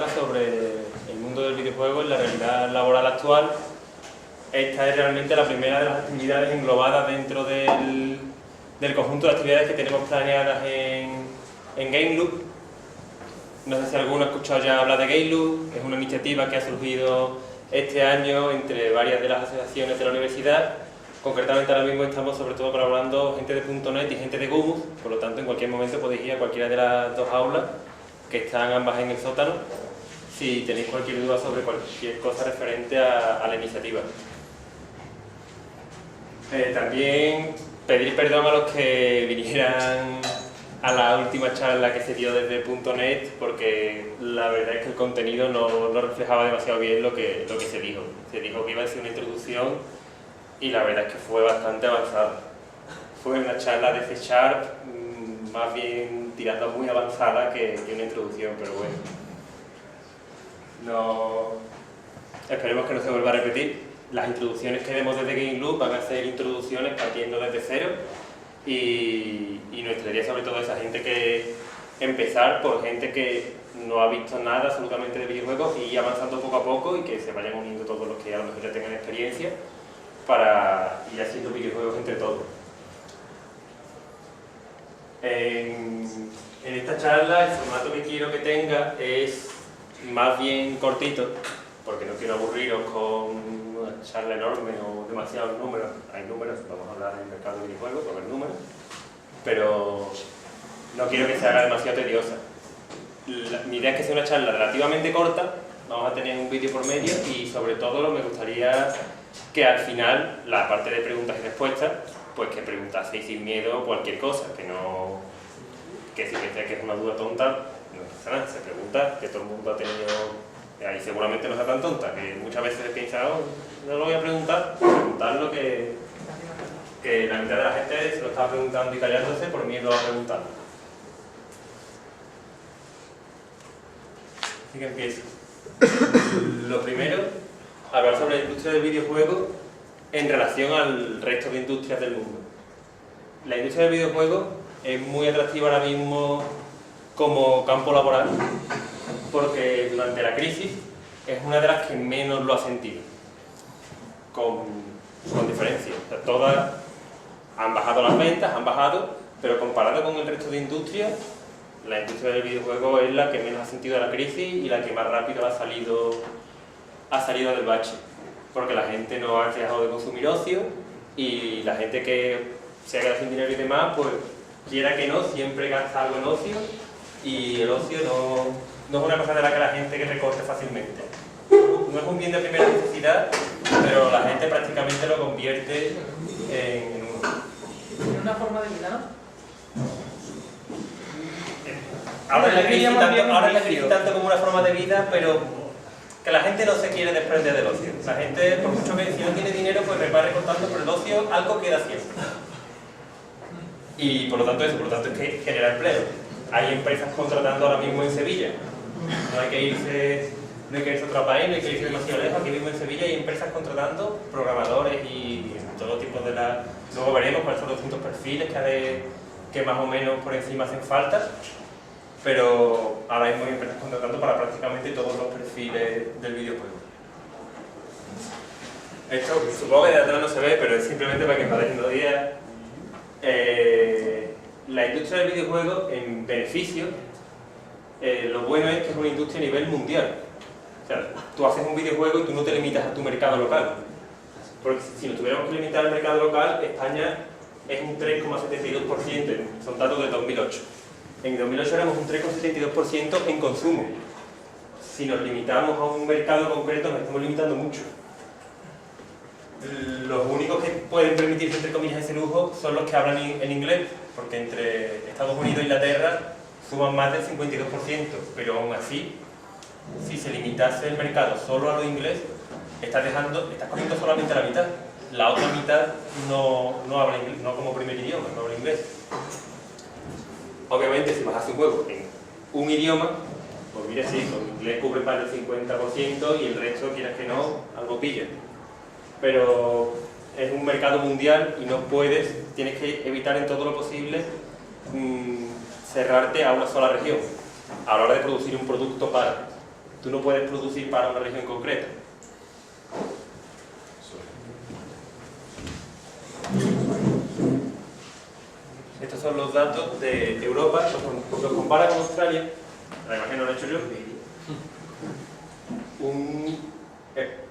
charla sobre el mundo del videojuego en la realidad laboral actual. Esta es realmente la primera de las actividades englobadas dentro del conjunto de actividades que tenemos planeadas en GameLoop. No sé si alguno ha escuchado ya hablar de GameLoop. Es una iniciativa que ha surgido este año entre varias de las asociaciones de la universidad. Concretamente ahora mismo estamos sobre todo colaborando gente de .NET y gente de Gumus, por lo tanto en cualquier momento podéis ir a cualquiera de las dos aulas que están ambas en el sótano si tenéis cualquier duda sobre cualquier cosa referente a la iniciativa. También pedir perdón a los que vinieran a la última charla que se dio desde .NET, porque la verdad es que el contenido no reflejaba demasiado bien lo que se dijo. Se dijo que iba a ser una introducción y la verdad es que fue bastante avanzada. Fue una charla de C#, más bien tirando muy avanzada que una introducción, pero bueno. Esperemos que no se vuelva a repetir. Las introducciones que demos desde GameLoop van a ser introducciones partiendo desde cero y nuestra idea sobre todo es a gente que empezar por gente que no ha visto nada absolutamente de videojuegos y ir avanzando poco a poco y que se vayan uniendo todos los que a lo mejor ya tengan experiencia para ir haciendo videojuegos entre todos. En esta charla el formato que quiero que tenga es más bien cortito, porque no quiero aburriros con una charla enorme o demasiados números. Hay números, vamos a hablar del mercado de videojuegos, va a haber números, pero no quiero que se haga demasiado tediosa. Mi idea es que sea una charla relativamente corta, vamos a tener un vídeo por medio y sobre todo me gustaría que al final, la parte de preguntas y respuestas, pues que preguntaseis sin miedo cualquier cosa, que si pensáis que es una duda tonta, no pasa nada, se pregunta, que todo el mundo ha tenido, y seguramente no sea tan tonta, que muchas veces piensa, no lo voy a preguntar, preguntarlo que la mitad de la gente se lo está preguntando y callándose por miedo a preguntarlo. Así que empiezo. Lo primero, hablar sobre la industria del videojuego en relación al resto de industrias del mundo. La industria del videojuego es muy atractiva ahora mismo como campo laboral porque durante la crisis es una de las que menos lo ha sentido, con diferencia. O sea, todas han bajado las ventas, pero comparado con el resto de industrias, la industria del videojuego es la que menos ha sentido la crisis y la que más rápido ha salido del bache, porque la gente no ha dejado de consumir ocio y la gente que se ha quedado sin dinero y demás, pues quiera que no, siempre gasta algo en ocio y el ocio no es una cosa de la que la gente que recorte fácilmente. No es un bien de primera necesidad, pero la gente prácticamente lo convierte en una forma de vida, ¿no? Ahora la crisis tanto como una forma de vida, pero que la gente no se quiere desprender del ocio. La gente, por mucho que si no tiene dinero, pues va recortando, pero el ocio algo queda siempre. Y por lo tanto es que genera empleo. Hay empresas contratando ahora mismo en Sevilla. No hay que irse a otro país, no hay que irse demasiado lejos. Aquí mismo en Sevilla hay empresas contratando programadores y todo tipo de Luego veremos cuáles son los distintos perfiles que más o menos por encima hacen falta. Pero ahora mismo hay empresas contratando para prácticamente todos los perfiles del videojuego. Esto supongo que de atrás no se ve, pero es simplemente para que me dejen 2 días. La industria del videojuego, en beneficio, lo bueno es que es una industria a nivel mundial. O sea, tú haces un videojuego y tú no te limitas a tu mercado local. Porque si nos tuviéramos que limitar al mercado local, España es un 3,72%, son datos de 2008. En 2008 éramos un 3,72% en consumo. Si nos limitamos a un mercado concreto, nos estamos limitando mucho. Los únicos que pueden permitirse, entre comillas, ese lujo son los que hablan en inglés, porque entre Estados Unidos e Inglaterra suman más del 52%, pero aún así, si se limitase el mercado solo a lo inglés, estás cogiendo solamente la mitad. La otra mitad no habla inglés, no como primer idioma, no habla inglés. Obviamente, si vas a hacer un juego en un idioma, pues mira, sí, con inglés cubre más del 50% y el resto, quieras que no, algo pilla. Pero es un mercado mundial y no tienes que evitar en todo lo posible cerrarte a una sola región a la hora de producir un producto para. tú no puedes producir para una región concreta. Estos son los datos de Europa, los compara con Australia, la imagen no lo he hecho yo.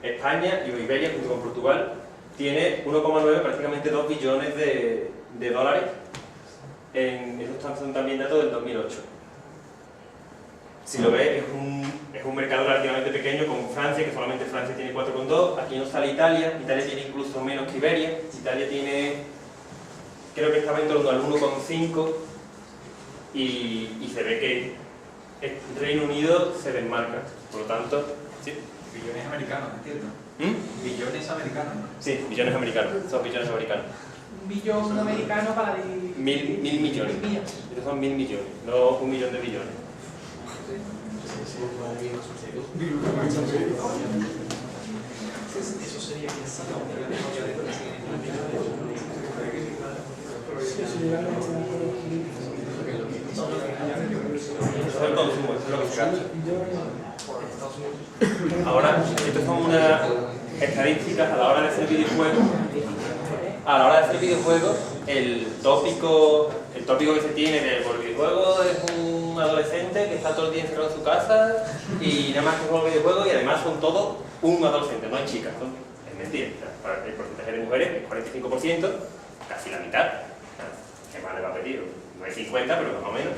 España y Iberia junto con Portugal tiene 1,9, prácticamente 2 billones de dólares. Estos son también datos del 2008. Si lo ves, es un mercado relativamente pequeño, con Francia, que solamente Francia tiene 4,2. Aquí no sale Italia, Italia tiene incluso menos que Iberia. Italia tiene, creo que estaba en torno al 1,5 y se ve que el Reino Unido se desmarca. Por lo tanto, ¿sí? Billones americanos, ¿entiendes? Billones americanos. Sí, billones americanos, son billones americanos. Un billón americano para... Mil millones. Estos son 1000 millones, no 1 millón de billones. Eso sería que Eso es el consumo, eso es lo que se gasta. Ahora, estas son unas estadísticas a la hora de hacer videojuegos. A la hora de hacer videojuegos, el tópico que se tiene de por el videojuego es un adolescente que está todo el día encerrado en su casa y nada más que juega videojuegos y además son todos un adolescente, no hay chicas. Es mentira, el porcentaje de mujeres es 45%, casi la mitad. ¿Qué más le va a pedir? No hay 50, pero más o menos.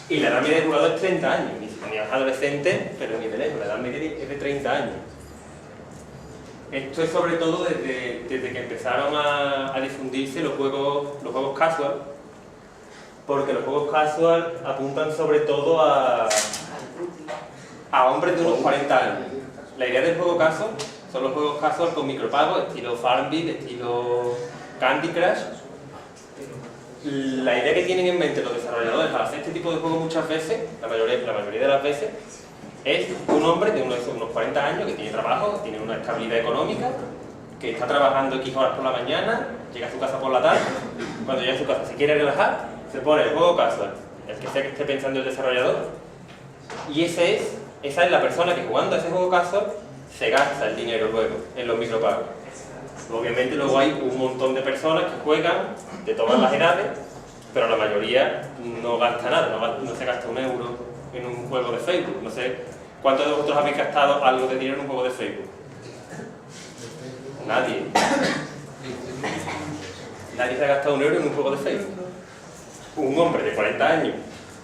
Y la edad media del jugador es 30 años, ni es adolescente, pero ni de lejos, la edad media es de 30 años. Esto es sobre todo desde que empezaron a difundirse los juegos casual, porque los juegos casual apuntan sobre todo a hombres de unos 40 años. La idea del juego casual son los juegos casual con micropagos, estilo Farmville, estilo Candy Crush. La idea que tienen en mente los desarrolladores al hacer este tipo de juegos muchas veces, la mayoría de las veces, es un hombre de unos 40 años que tiene trabajo, que tiene una estabilidad económica, que está trabajando X horas por la mañana, llega a su casa por la tarde, cuando llega a su casa se quiere relajar, se pone el juego casual, el que sea que esté pensando el desarrollador, y esa es la persona que jugando a ese juego casual se gasta el dinero luego en los micropagos. Obviamente luego hay un montón de personas que juegan de todas las edades, pero la mayoría no gasta nada, no se gasta 1 euro en un juego de Facebook. No sé, ¿cuántos de vosotros habéis gastado algo de dinero en un juego de Facebook? Nadie. Nadie se ha gastado 1 euro en un juego de Facebook. Un hombre de 40 años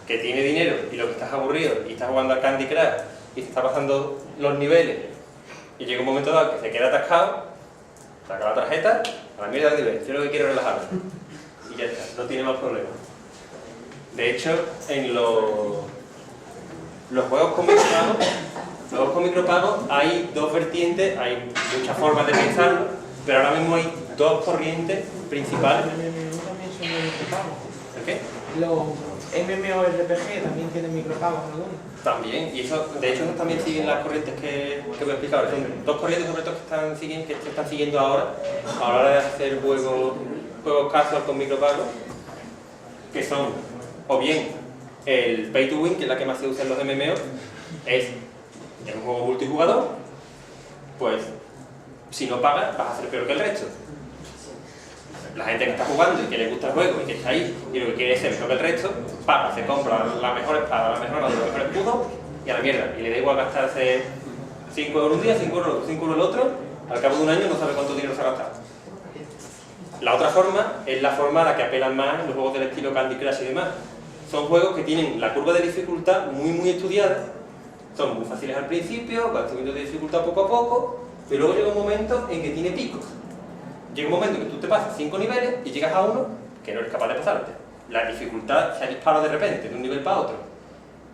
que tiene dinero y lo que está es aburrido y está jugando al Candy Crush y se está pasando los niveles y llega un momento dado que se queda atascado, saca la tarjeta, a la mierda del nivel, yo lo que quiero es relajarme. Y ya está, no tiene más problemas. De hecho, en los juegos con micropagos hay dos vertientes, hay muchas formas de pensarlo, pero ahora mismo hay dos corrientes principales. ¿El qué? Los MMORPG también tienen micropagos algunos. También, y eso, de hecho, también siguen las corrientes que voy a explicar ahora. Son dos corrientes sobre todo que se están siguiendo ahora a la hora de hacer juegos casual con micropagos, que son, o bien, el Pay to Win, que es la que más se usa en los MMO, es un juego multijugador, pues si no pagas vas a ser peor que el resto. La gente que está jugando y que le gusta el juego y que está ahí y lo que quiere es ser mejor que el resto, paga, se compra la mejor espada, la mejor armadura, el mejor escudo y a la mierda. Y le da igual gastarse 5 euros un día, 5 euros el otro, al cabo de un año no sabe cuánto dinero se ha gastado. La otra forma es la forma a la que apelan más los juegos del estilo Candy Crush y demás. Son juegos que tienen la curva de dificultad muy estudiada, son muy fáciles al principio, van subiendo de dificultad poco a poco, pero luego llega un momento en que tiene picos. Llega un momento en que tú te pasas 5 niveles y llegas a uno que no eres capaz de pasarte. La dificultad se dispara de repente, de un nivel para otro.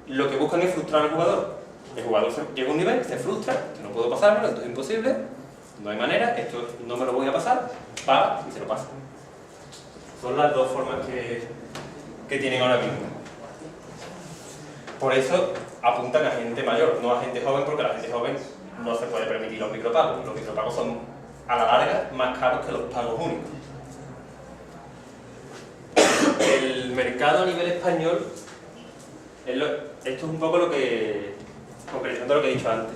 Lo que buscan es frustrar al jugador. El jugador llega a un nivel, se frustra, no puedo pasarlo, esto es imposible, no hay manera, esto no me lo voy a pasar, paga y se lo pasa. Son las dos formas que tienen ahora mismo. Por eso apuntan a gente mayor, no a gente joven, porque la gente joven no se puede permitir los micropagos. Los micropagos son a la larga más caros que los pagos únicos. El mercado a nivel español, esto es un poco lo que les recapitulando lo que he dicho antes,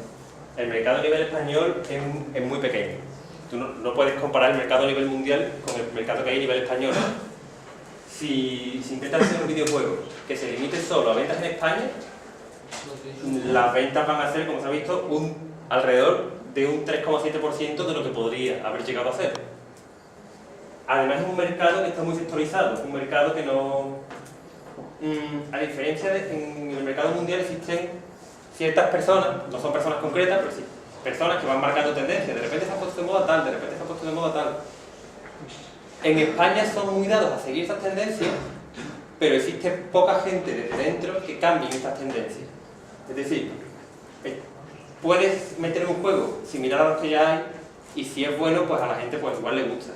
el mercado a nivel español es muy pequeño. Tú no puedes comparar el mercado a nivel mundial con el mercado que hay a nivel español. Si intentas hacer un videojuego que se limite solo a ventas en España, las ventas van a ser, como se ha visto, alrededor de un 3,7% de lo que podría haber llegado a ser. Además es un mercado que está muy sectorizado, es un mercado que no... a diferencia en el mercado mundial existen ciertas personas, no son personas concretas, pero sí personas que van marcando tendencias. De repente se ha puesto de moda tal, de repente se ha puesto de moda tal. En España son muy dados a seguir esas tendencias, pero existe poca gente desde dentro que cambie estas tendencias. Es decir, puedes meter un juego similar a los que ya hay y si es bueno, pues a la gente pues igual le gusta.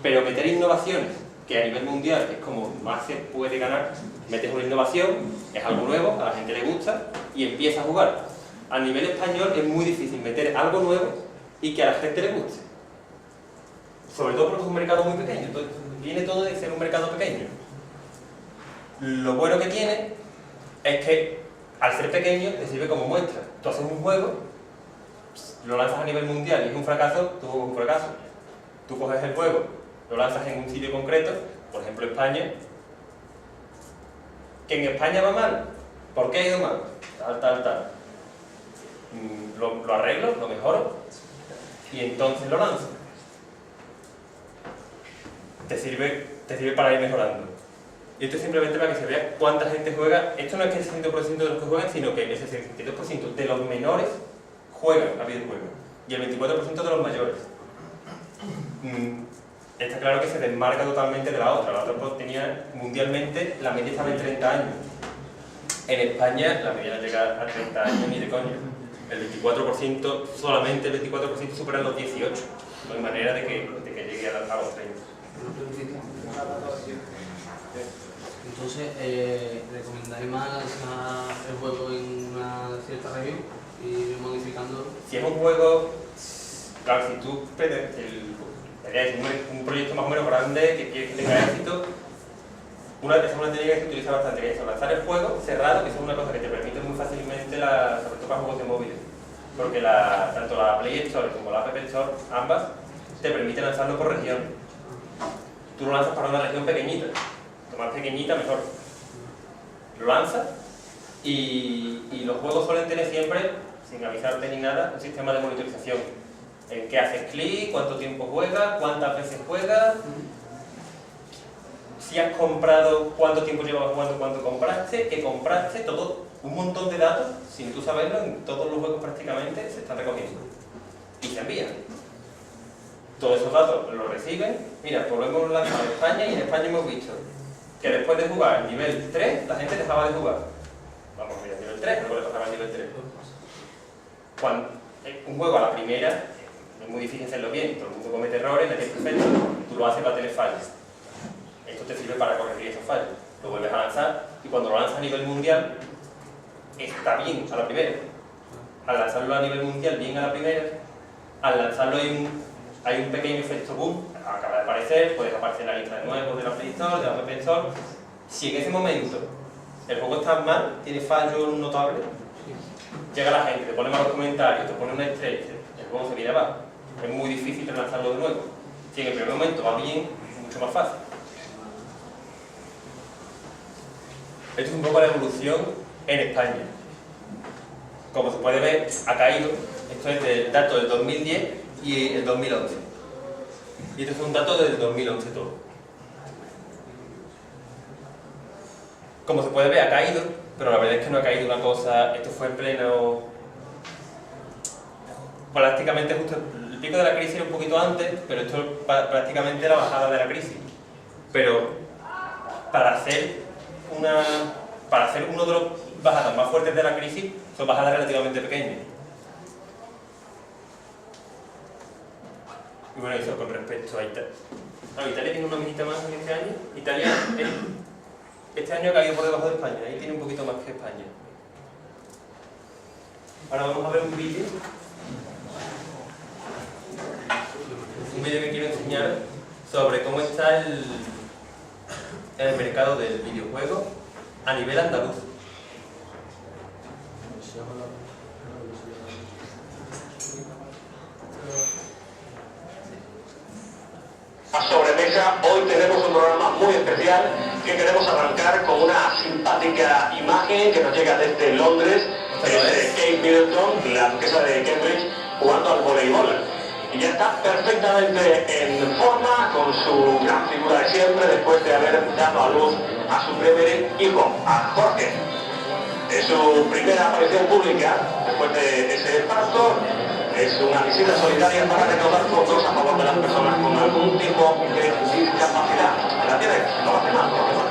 Pero meter innovaciones, que a nivel mundial es como más se puede ganar, metes una innovación, es algo nuevo, a la gente le gusta y empieza a jugar. A nivel español es muy difícil meter algo nuevo y que a la gente le guste. Sobre todo porque es un mercado muy pequeño, entonces viene todo de ser un mercado pequeño. Lo bueno que tiene es que al ser pequeño te sirve como muestra. Tú haces un juego, lo lanzas a nivel mundial y es un fracaso, tu juego es un fracaso. Tú coges el juego, lo lanzas en un sitio concreto, por ejemplo España, que en España va mal. ¿Por qué ha ido mal? Tal. Lo arreglo, lo mejoro y entonces lo lanzo. Te sirve para ir mejorando. Y esto es simplemente para que se vea cuánta gente juega. Esto no es que el 60% de los que juegan, sino que el 62% de los menores juegan a videojuegos y el 24% de los mayores. Está claro que se desmarca totalmente de la otra. La otra pues, tenía mundialmente, la media estaba en 30 años. En España la media no llega a 30 años ni de coño. El 24%, solamente el 24% supera los 18. No hay manera de que llegue a los 30. Entonces, ¿recomendáis más lanzar el juego en una cierta región y ir modificándolo? Si es un juego, claro, si tú pretendes un proyecto más o menos grande que quieres que tenga éxito, una técnica que se utiliza bastante, que es lanzar el juego cerrado, que es una cosa que te permite muy fácilmente, sobre todo para juegos de móviles, porque tanto la Play Store como la App Store, ambas, te permiten lanzarlo por región. Tú lo lanzas para una región pequeñita, más pequeñita mejor. Lo lanzas y los juegos suelen tener siempre, sin avisarte ni nada, un sistema de monitorización. En qué haces clic, cuánto tiempo juegas, cuántas veces juegas, si has comprado, cuánto tiempo llevas jugando, cuánto compraste, qué compraste, todo, un montón de datos, sin tú saberlo, en todos los juegos prácticamente se están recogiendo y se envían. Todos esos datos los reciben. Mira, pues lo hemos lanzado en España y en España hemos visto que después de jugar nivel 3, la gente dejaba de jugar. Vamos, mira, nivel 3, no puede pasar al nivel 3. Cuando un juego a la primera, es muy difícil hacerlo bien, todo el mundo comete errores, nadie es perfecto, tú lo haces para tener fallos. Esto te sirve para corregir esos fallos. Lo vuelves a lanzar y cuando lo lanzas a nivel mundial, está bien a la primera. Al lanzarlo a nivel mundial bien a la primera, al lanzarlo hay un pequeño efecto boom, acaba de aparecer, puedes aparecer en la lista de nuevos de la Play Store, de la App Store. Si en ese momento el juego está mal, tiene fallos notables, llega la gente, te pone malos comentarios, te pone una estrella, el juego se viene abajo. Es muy difícil relanzarlo de nuevo. Si en el primer momento va bien, es mucho más fácil. Esto es un poco la evolución en España. Como se puede ver, ha caído. Esto es del dato del 2010 y el 2011. Y esto es un dato del 2011 todo. Como se puede ver, ha caído, pero la verdad es que no ha caído una cosa. Esto fue en pleno... prácticamente justo... El pico de la crisis era un poquito antes, pero esto es prácticamente la bajada de la crisis. Pero para hacer uno de los bajadas más fuertes de la crisis, son bajadas relativamente pequeñas. Y bueno, eso con respecto a Italia. Italia tiene una minita más en este año. Italia este año ha caído por debajo de España, ahí tiene un poquito más que España. Ahora vamos a ver un vídeo. Un vídeo que quiero enseñar sobre cómo está el mercado del videojuego a nivel andaluz. Sobremesa, hoy tenemos un programa muy especial que queremos arrancar con una simpática imagen que nos llega desde Londres, de Kate Middleton, la duquesa de Cambridge, jugando al voleibol. Y ya está perfectamente en forma, con su gran figura de siempre, después de haber dado a luz a su primer hijo, a Jorge. Es su primera aparición pública después de ese parto. Es una visita solidaria para recaudar fondos a favor de las personas con algún tipo de discapacidad. ¿La tiene? No va a hacer más, no va a hacer más.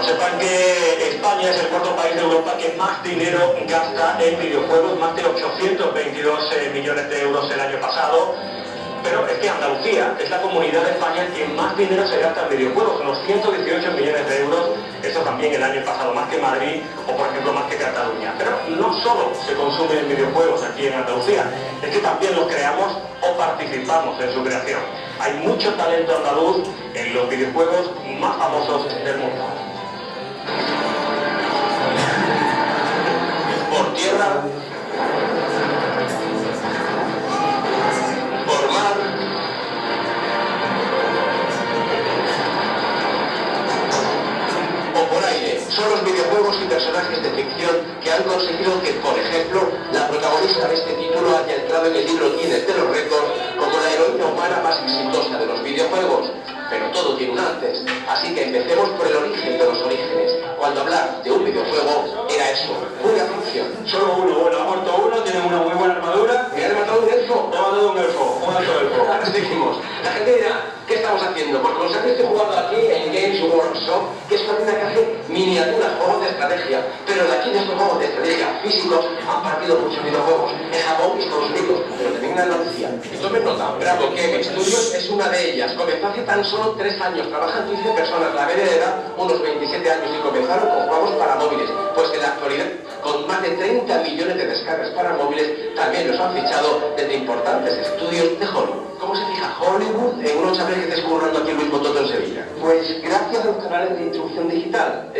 Sepan que España es el cuarto país de Europa que más dinero gasta en videojuegos, más de 822 millones de euros el año pasado. Pero es que Andalucía es la comunidad de España que más dinero se gasta en videojuegos, unos 118 millones de euros, eso también el año pasado, más que Madrid o por ejemplo más que Cataluña. Pero no solo se consumen videojuegos aquí en Andalucía, es que también los creamos o participamos en su creación. Hay mucho talento andaluz en los videojuegos más famosos del mundo. Por tierra, por mar, o por aire, son los videojuegos y personajes de ficción que han conseguido que, por ejemplo, la protagonista de este título haya entrado en el libro Guinness de los récords como la heroína humana más exitosa de los videojuegos. Pero todo tiene un antes, así que empecemos por el origen de los orígenes. Cuando hablar de un videojuego era eso, una ficción. Solo uno, bueno, ha muerto uno, tiene una muy buena armadura. ¿Me han matado un elfo? Te ha matado un elfo, un alto elfo. Ahora seguimos. La gente dirá, ¿qué estamos haciendo? Porque los años estoy jugando aquí en Games Workshop, que es una tienda que hace miniaturas, juegos de estrategia. Pero de aquí de estos juegos de estrategia físicos han partido muchos videojuegos. En Japón y Estados Unidos, pero también en Andalucía. Y tomen nota, Bravo Game Studios es una de ellas. Comenzó hace tan solo 3 años, trabajan 15 personas, la media de edad unos 27 años y comenzaron con juegos para móviles, pues en la actualidad con más de 30 millones de descargas para móviles también los han fichado desde importantes estudios de Hollywood. ¿Cómo se fija Hollywood en unos chavales que estés currando aquí en Luis Bototo en Sevilla? Pues gracias a los canales de distribución digital.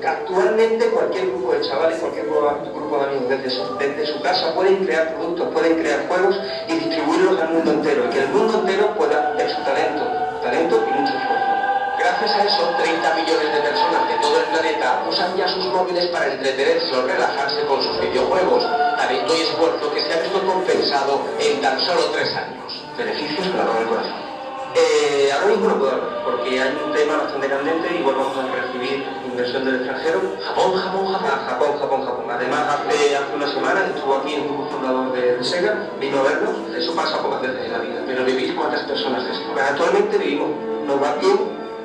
Actualmente cualquier grupo de chavales, cualquier grupo de amigos desde su casa pueden crear productos, pueden crear juegos y distribuirlos al mundo entero y que el mundo entero pueda ver su talento y mucho esfuerzo. Gracias a eso, 30 millones de personas de todo el planeta usan ya sus móviles para entretenerse o relajarse con sus videojuegos, talento y esfuerzo que se ha visto compensado en tan solo 3 años. Beneficios para el corazón. Ahora mismo no puedo hablar, porque hay un tema bastante candente y volvamos a recibir inversión del extranjero. Japón. Además, hace una semana estuvo aquí el grupo fundador de Sega, vino a vernos. Eso pasa pocas veces en la vida, pero vivís cuántas personas de Sega. Actualmente nos va bien,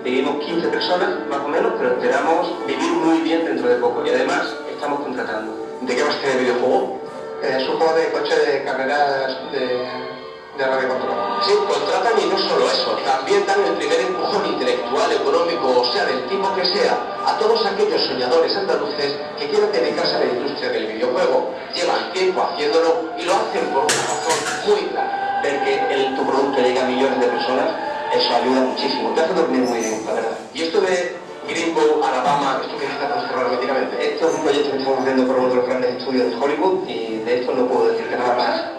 vivimos 15 personas más o menos, pero esperamos vivir muy bien dentro de poco y además estamos contratando. ¿De qué va este videojuego? Es un juego de coche de carreras de radio controlada. Sí, contratan y no solo eso, también dan el primer empujón intelectual, económico, o sea, del tipo que sea, a todos aquellos soñadores andaluces que quieran dedicarse a la industria del videojuego. Llevan tiempo haciéndolo y lo hacen por una razón muy clara. Ver que tu producto llega a millones de personas, eso ayuda muchísimo. Te hace dormir muy bien, la verdad. Y esto de Greenbow, Alabama, esto que está tan cerrado herméticamente, esto es un proyecto que estamos haciendo por uno de los grandes estudios de Hollywood y de esto no puedo decir que nada más.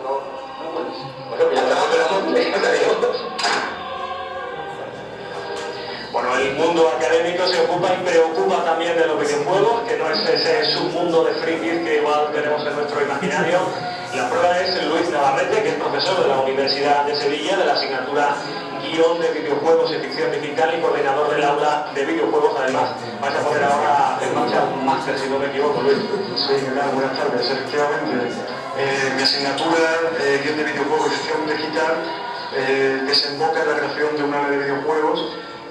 Bueno, el mundo académico se ocupa y preocupa también de los videojuegos, que no es ese submundo de frikis que igual tenemos en nuestro imaginario. La prueba es Luis Navarrete, que es profesor de la Universidad de Sevilla, de la asignatura Guión de Videojuegos y Ficción Digital y coordinador del aula de videojuegos. Además, vais a poner ahora en marcha un máster, si no me equivoco, Luis. Sí, buenas tardes. Efectivamente, mi asignatura Guión de Videojuegos y Ficción Digital desemboca en la creación de un área de videojuegos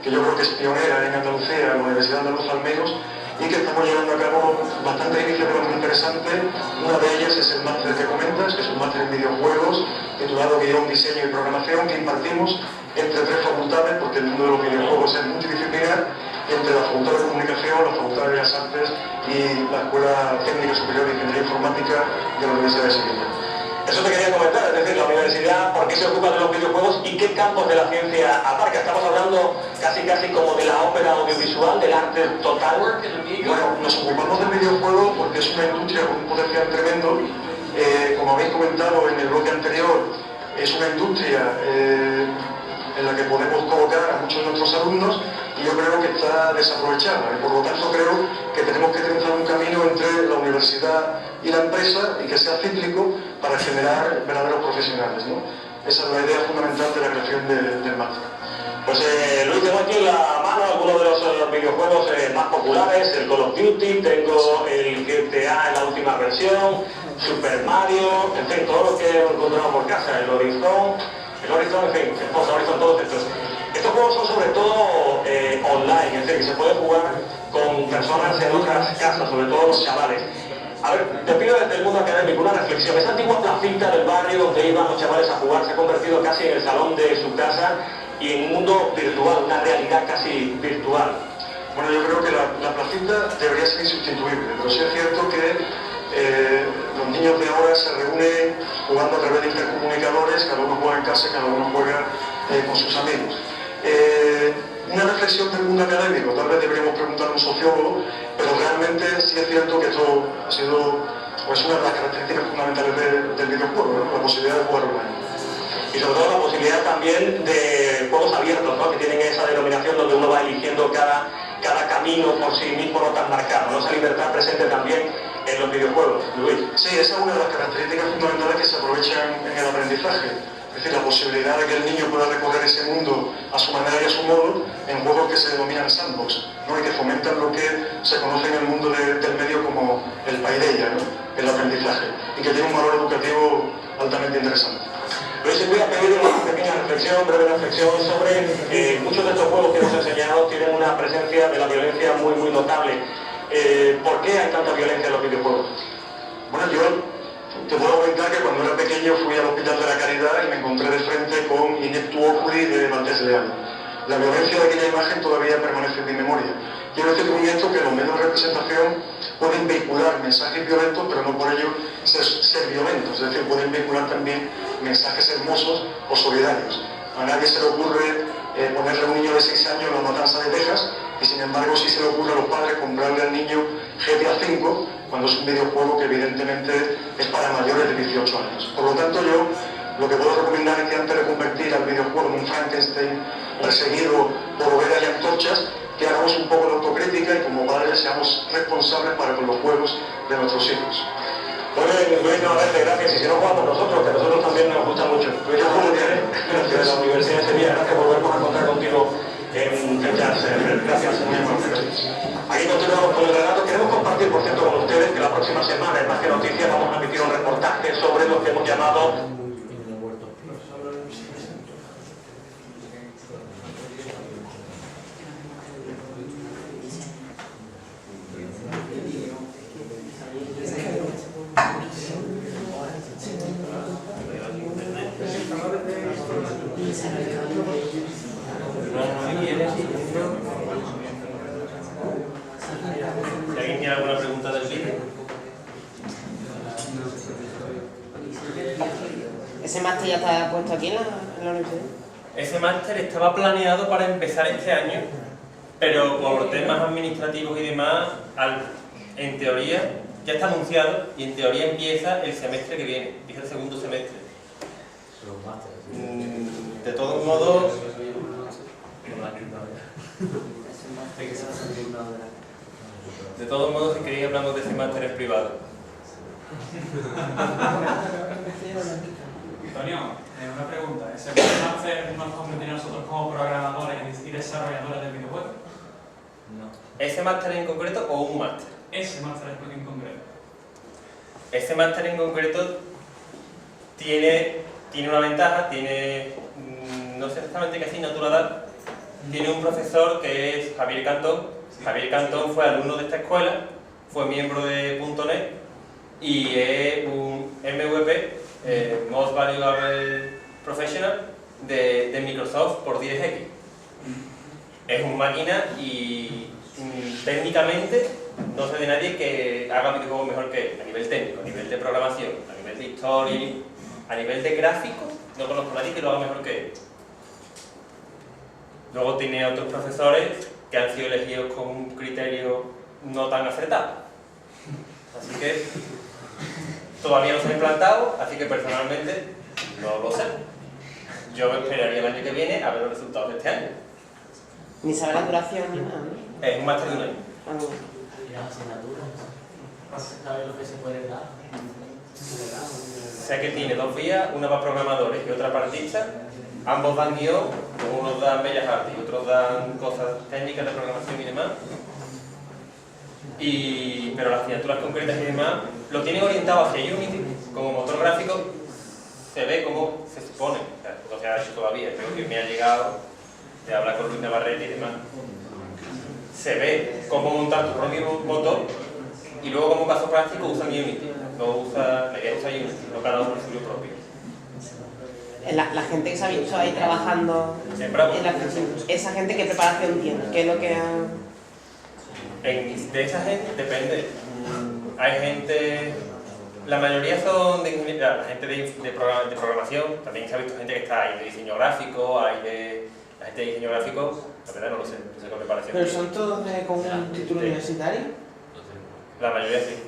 que yo creo que es pionera en Andalucía, en la Universidad Andaluza al menos, y que estamos llevando a cabo bastantes iniciativas muy interesantes. Una de ellas es el máster que comentas, que es un máster en videojuegos titulado Guión, Diseño y Programación, que impartimos entre 3 facultades, porque el mundo de los videojuegos es multidisciplinar, entre la Facultad de Comunicación, la Facultad de Bellas Artes y la Escuela Técnica Superior de Ingeniería Informática Informática de la Universidad de Sevilla. Eso te quería comentar, es decir, la universidad, ¿por qué se ocupa de los videojuegos y qué campos de la ciencia abarca? Estamos hablando casi como de la ópera audiovisual, del arte total. Bueno, nos ocupamos del videojuego porque es una industria con un potencial tremendo. Como habéis comentado en el bloque anterior, es una industria en la que podemos colocar a muchos de nuestros alumnos y yo creo que está desaprovechada y por lo tanto creo que tenemos que trenzar un camino entre la universidad y la empresa y que sea cíclico para generar verdaderos profesionales, ¿no? Esa es la idea fundamental de la creación del máster. Pues Luis, tengo aquí en la mano algunos de los videojuegos más populares, el Call of Duty, tengo el GTA en la última versión, Super Mario, en fin, todo lo que encontramos por casa, el Horizon, en fin, el Horizon, todos estos. Estos juegos son sobre todo online, es decir, que se puede jugar con personas en otras casas, sobre todo los chavales. A ver, te pido desde el mundo académico una reflexión. Esa antigua placita del barrio donde iban los chavales a jugar se ha convertido casi en el salón de su casa y en un mundo virtual, una realidad casi virtual. Bueno, yo creo que la placita debería ser insustituible, pero sí es cierto que los niños de ahora se reúnen jugando a través de intercomunicadores, cada uno juega en casa, cada uno juega con sus amigos. Una reflexión del mundo académico, tal vez deberíamos preguntar a un sociólogo, pero realmente sí es cierto que esto ha sido pues, una de las características fundamentales del videojuego, ¿no? La posibilidad de jugar online. Y sobre todo la posibilidad también de juegos abiertos, ¿no? Que tienen esa denominación donde uno va eligiendo cada camino por sí mismo no tan marcado, ¿no? Esa libertad presente también en los videojuegos. Luis. Sí, esa es una de las características fundamentales que se aprovechan en el aprendizaje. Es decir, la posibilidad de que el niño pueda recorrer ese mundo a su manera y a su modo en juegos que se denominan sandbox, ¿no? Y que fomentan lo que se conoce en el mundo del medio como el paideia, ¿no? El aprendizaje, y que tiene un valor educativo altamente interesante. Luis, voy a pedir una pequeña reflexión, breve reflexión sobre muchos de estos juegos que hemos enseñado tienen una presencia de la violencia muy notable. ¿Por qué hay tanta violencia en los videojuegos? Bueno, yo te puedo comentar que cuando era pequeño fui al Hospital de la Caridad y me encontré de frente con Ineptu Oculi de Valdés Leal. La violencia de aquella imagen todavía permanece en mi memoria. Quiero decir con esto que los medios de representación pueden vehicular mensajes violentos, pero no por ello ser violentos. Es decir, pueden vehicular también mensajes hermosos o solidarios. A nadie se le ocurre ponerle a un niño de 6 años la matanza de Texas, y sin embargo sí se le ocurre a los padres comprarle al niño GTA V, cuando es un videojuego que evidentemente es para mayores de 18 años. Por lo tanto, yo lo que puedo recomendar es que antes de convertir al videojuego en un Frankenstein perseguido por hogueras y antorchas, que hagamos un poco de autocrítica y como padres seamos responsables para con los juegos de nuestros hijos. Muy bien, Luis, nuevamente gracias. Y si no jugamos nosotros, que a nosotros también nos gusta mucho. Luis, gracias de la Universidad de Sevilla. Gracias por volvernos a encontrar contigo en fechas. Gracias, muy amable. Aquí continuamos con el relato. Queremos compartir, por cierto, con ustedes que la próxima semana, en Más que Noticias, vamos a emitir un reportaje sobre lo que hemos llamado ¿Alguien tiene alguna pregunta del vídeo? ¿Ese máster ya está puesto aquí en la universidad? Ese máster estaba planeado para empezar este año, pero por temas administrativos y demás, en teoría ya está anunciado y en teoría empieza el semestre que viene, es el segundo semestre. De todos modos, si queréis hablamos de ese máster en privado. Antonio, una pregunta. ¿Ese máster nos convertirá a nosotros como programadores y desarrolladores del videojuego? No. ¿Ese máster en concreto o un máster? Ese máster en concreto. Ese máster en concreto tiene una ventaja, no sé exactamente qué asignatura da. Tiene un profesor que es Javier Cantón. Javier Cantón fue alumno de esta escuela, fue miembro de .NET y es un MVP, Most Valuable Professional, de Microsoft por 10X. Es un máquina y técnicamente no sé de nadie que haga videojuegos mejor que él, a nivel técnico, a nivel de programación, a nivel de historia, a nivel de gráficos, no conozco a nadie que lo haga mejor que él. Luego tiene otros profesores que han sido elegidos con un criterio no tan acertado. Así que todavía no se han implantado, así que personalmente no lo sé. Yo esperaría el año que viene a ver los resultados de este año. Ni sabe la duración ni nada, ¿no? Es un máster de un año. Y las asignaturas, ¿sabes lo que se puede dar? Sé que tiene 2 vías, una para programadores y otra para artistas. Ambos dan guión, unos dan bellas artes y otros dan cosas técnicas de programación y demás. Pero las asignaturas concretas y demás lo tienen orientado hacia Unity como motor gráfico. Se ve como se supone, no se ha hecho todavía, creo que me ha llegado de hablar con Luis Navarrete y demás. Se ve cómo montar tu propio motor y luego como caso práctico usan Unity. La idea usa Unity, no cada uno el suyo propio. La gente que se ha visto ahí trabajando En Bravo. en la oficina, esa gente, ¿qué preparación tiene? ¿Qué es lo que ha...? De esa gente depende. Hay gente, la mayoría son de ingeniería, la gente de programación, también se ha visto gente que está ahí de diseño gráfico, hay de la gente de diseño gráfico, la verdad no lo sé qué preparación. ¿Pero son todos con un título universitario? La mayoría sí.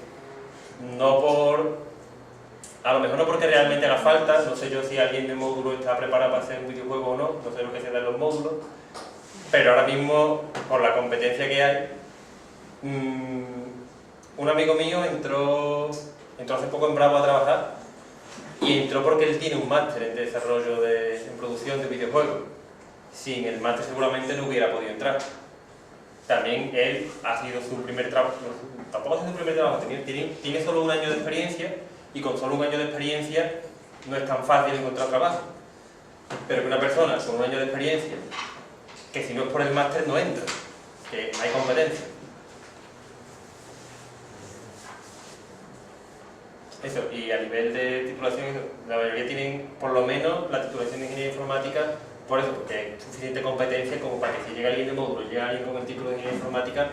No por... A lo mejor no porque realmente haga falta, no sé yo si alguien de módulo está preparado para hacer un videojuego o no sé lo que se da en los módulos, pero ahora mismo, por la competencia que hay, un amigo mío entró hace poco en Bravo a trabajar y entró porque él tiene un máster en desarrollo en producción de videojuegos. Sin el máster seguramente no hubiera podido entrar. También él ha sido su primer trabajo, tampoco ha sido su primer trabajo, tiene solo 1 año de experiencia y con solo 1 año de experiencia no es tan fácil encontrar trabajo. Pero que una persona con 1 año de experiencia, que si no es por el máster no entra, que hay competencia. Eso, y a nivel de titulación, la mayoría tienen por lo menos la titulación de ingeniería informática, por eso, porque hay suficiente competencia como para que si llega alguien de módulo, llega alguien con el título de ingeniería informática,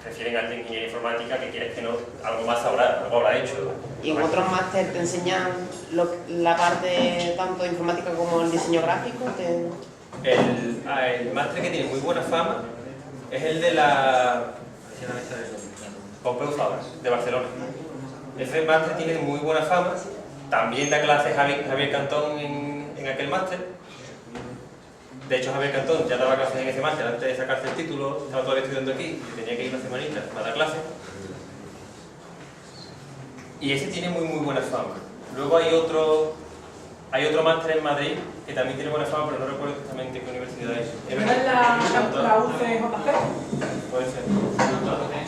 prefieren al de ingeniería informática que quieres que no, algo más sabrá, algo habrá hecho. ¿Y en otros máster te enseñan la parte tanto de informática como el diseño gráfico? El máster que tiene muy buena fama es el de la Pompeu Fabra, de Barcelona. Ese máster tiene muy buena fama, también da clases Javier Cantón en aquel máster. De hecho, Javier Cantón ya daba clases en ese máster antes de sacarse el título, estaba todavía estudiando aquí y tenía que ir 1 semanita a dar clases. Y ese tiene muy buena fama. Luego hay otro máster en Madrid que también tiene buena fama, pero no recuerdo exactamente qué universidad es. ¿No es la UCJC? Puede ser.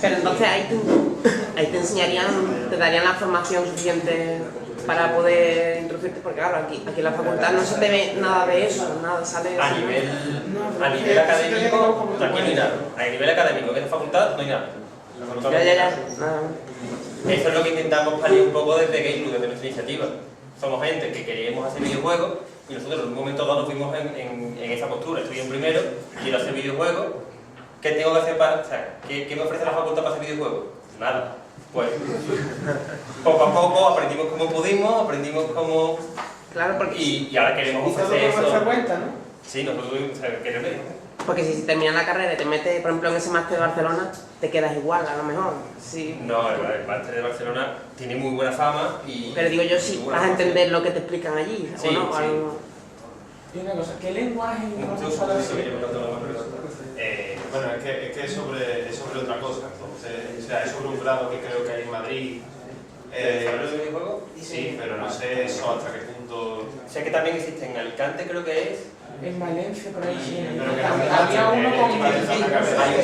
Pero entonces ahí te enseñarían, te darían la formación suficiente para poder introducirte, porque claro, aquí en la facultad no se te ve nada de eso, nada sale... A nivel académico, aquí no hay nada. A nivel académico, en esta facultad no hay nada. Ya. Eso es lo que intentamos paliar un poco desde GameLoop, desde nuestra iniciativa. Somos gente que queríamos hacer videojuegos y nosotros en un momento dado nos fuimos en esa postura. Estoy en primero, quiero hacer videojuegos. ¿Qué tengo que hacer para...? O sea, ¿qué me ofrece la facultad para hacer videojuegos? Nada. Pues, poco a poco aprendimos como pudimos, aprendimos cómo... Claro, porque... Y ahora queremos Y todo ofrecer por eso. nuestra cuenta, ¿no? Sí, nosotros queremos... Porque si terminas la carrera y te metes, por ejemplo, en ese máster de Barcelona, te quedas igual, a lo mejor. Sí. No, el máster de Barcelona tiene muy buena fama y... Pero digo yo, si vas a entender lo que te explican allí, Sí, ¿o no? sí. Y una cosa, ¿qué lenguaje Bueno, es que es sobre otra cosa, entonces, o sea, es sobre un grado que creo que hay en Madrid. ¿Desarrollo de videojuegos? Sí, pero no sé eso hasta qué punto... Sé que también existe en Alicante, creo que es. En Valencia, por ahí sí. Pero que Había uno con Hay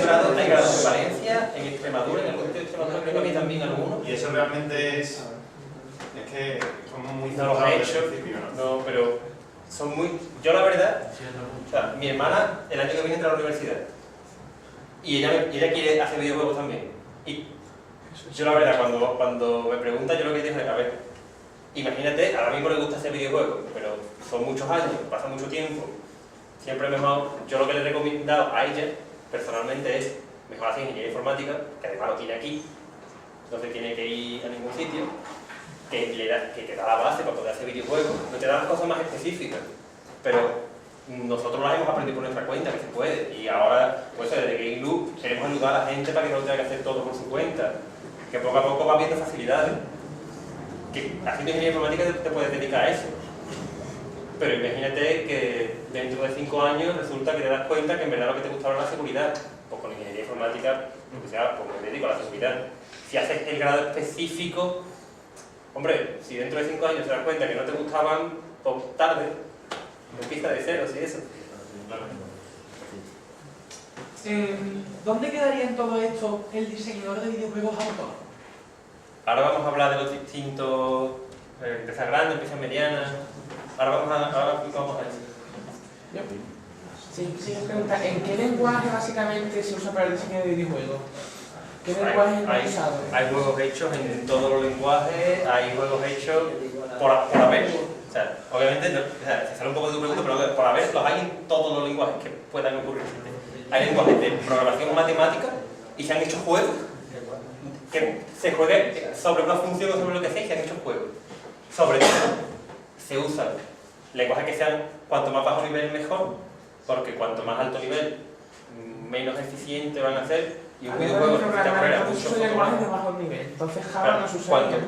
grados en Valencia, en Extremadura, en el colegio de Extremadura creo que hay también algunos. Y eso realmente es que como muy No los he hecho, no, pero son muy... Yo la verdad, o sea, mi hermana el año que viene entra a la universidad y ella quiere hacer videojuegos también. Y yo la verdad, cuando me pregunta, yo lo que digo es, a ver, imagínate, ahora mismo le gusta hacer videojuegos, pero son muchos años, pasa mucho tiempo, siempre mejor. Yo lo que le he recomendado a ella, personalmente, es mejor hace ingeniería informática, que además lo tiene aquí, no se tiene que ir a ningún sitio, que te da la base para poder hacer videojuegos, no te da las cosas más específicas, pero nosotros las hemos aprendido por nuestra cuenta, que se puede, y ahora, pues desde Game Loop queremos ayudar a la gente para que no tenga que hacer todo por su cuenta, que poco a poco va viendo facilidades, que haciendo ingeniería informática te puedes dedicar a eso, pero imagínate que dentro de 5 años resulta que te das cuenta que en verdad lo que te gustaba era la seguridad, pues con ingeniería informática, lo que sea, pues me dedico a la seguridad. Si haces el grado específico, hombre, si dentro de 5 años te das cuenta que no te gustaban, pues tarde, empieza de cero, sí, eso. ¿Dónde quedaría en todo esto el diseñador de videojuegos autor? Ahora vamos a hablar de los distintos, empresas grandes, empresas medianas. Ahora vamos a eso. Sí, pregunta, ¿en qué lenguaje básicamente se usa para el diseño de videojuegos? ¿Qué lenguaje es más usado? Hay juegos hechos en todos los lenguajes, hay juegos hechos por haber. O sea, obviamente, se sale un poco de tu pregunta, pero por haber los hay en todos los lenguajes que puedan ocurrir. Hay lenguajes de programación matemática y se han hecho juegos que se jueguen sobre una función o sobre lo que sea y se han hecho juegos. Sobre todo, se usan lenguajes que sean cuanto más bajo nivel mejor, porque cuanto más alto nivel, menos eficiente van a ser, y un videojuego necesita correr mucho lenguajes de bajo nivel, entonces Java no se usaría.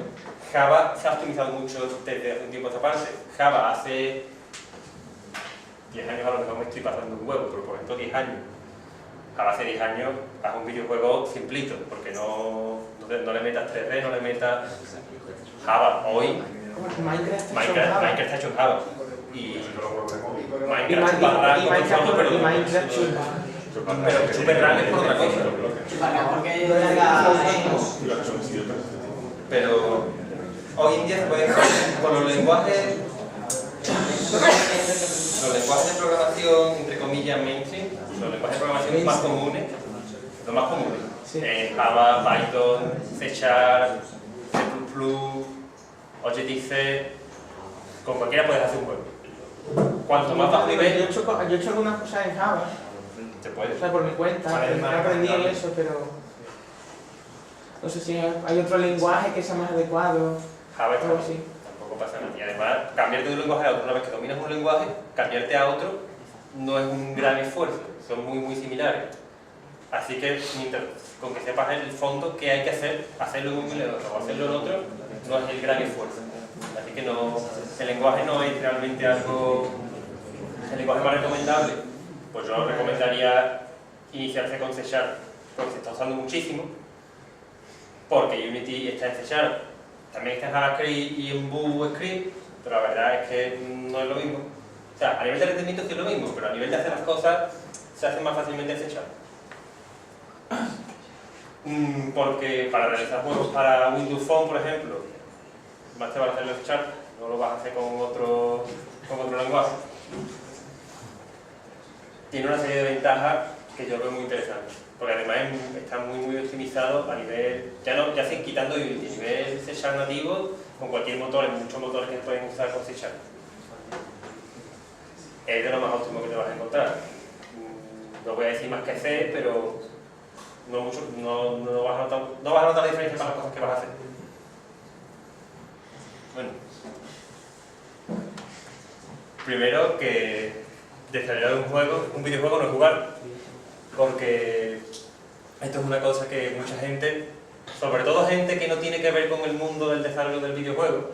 Java se ha optimizado mucho desde hace un tiempo a esta parte. Java hace 10 años, a lo mejor me estoy pasando un huevo, pero por ejemplo 10 años. Java hace 10 años haz un videojuego simplito, porque no le metas 3D, no le metas Java. Hoy Minecraft está hecho en Java. Y Minecraft pero Superram es por otra cosa. Pero hoy en día se puede con los lenguajes de programación, entre comillas, mainstream, los lenguajes de programación más comunes, los más comunes. Java, Python, C#, C++, Objective-C, con cualquiera puedes hacer un juego. Cuanto más bajo nivel... Yo he hecho algunas cosas en Java. Se puede. O sea, por mi cuenta, no aprendí en eso, pero... No sé si hay otro lenguaje que sea más adecuado. Java o algo así. Tampoco pasa nada. Y además, cambiarte de un lenguaje a otro, una vez que dominas un lenguaje, cambiarte a otro no es un gran esfuerzo. Son muy similares. Así que, con que sepas el fondo que hay que hacer, hacerlo en un lenguaje o hacerlo en otro, no es el gran esfuerzo. Así que no, el lenguaje no es realmente algo... El lenguaje más recomendable, pues yo recomendaría iniciarse con C#, porque se está usando muchísimo, porque Unity está en C#, también está en JavaScript y en Vue Script, pero la verdad es que no es lo mismo. O sea, a nivel de rendimiento sí es lo mismo, pero a nivel de hacer las cosas se hace más fácilmente en C#. Porque para realizar juegos para Windows Phone, por ejemplo, más te va a hacer en C#, no lo vas a hacer con otro lenguaje. Tiene una serie de ventajas que yo veo muy interesantes, porque además está muy optimizado a nivel, ya sin quitando Unity, a nivel C# nativo, con cualquier motor, hay muchos motores que se pueden usar con C#. Es de lo más óptimo que te vas a encontrar. No voy a decir más que C, pero no vas a notar la diferencia para las cosas que vas a hacer. Bueno, primero que desarrollar un videojuego no es jugar, porque esto es una cosa que mucha gente, sobre todo gente que no tiene que ver con el mundo del desarrollo del videojuego,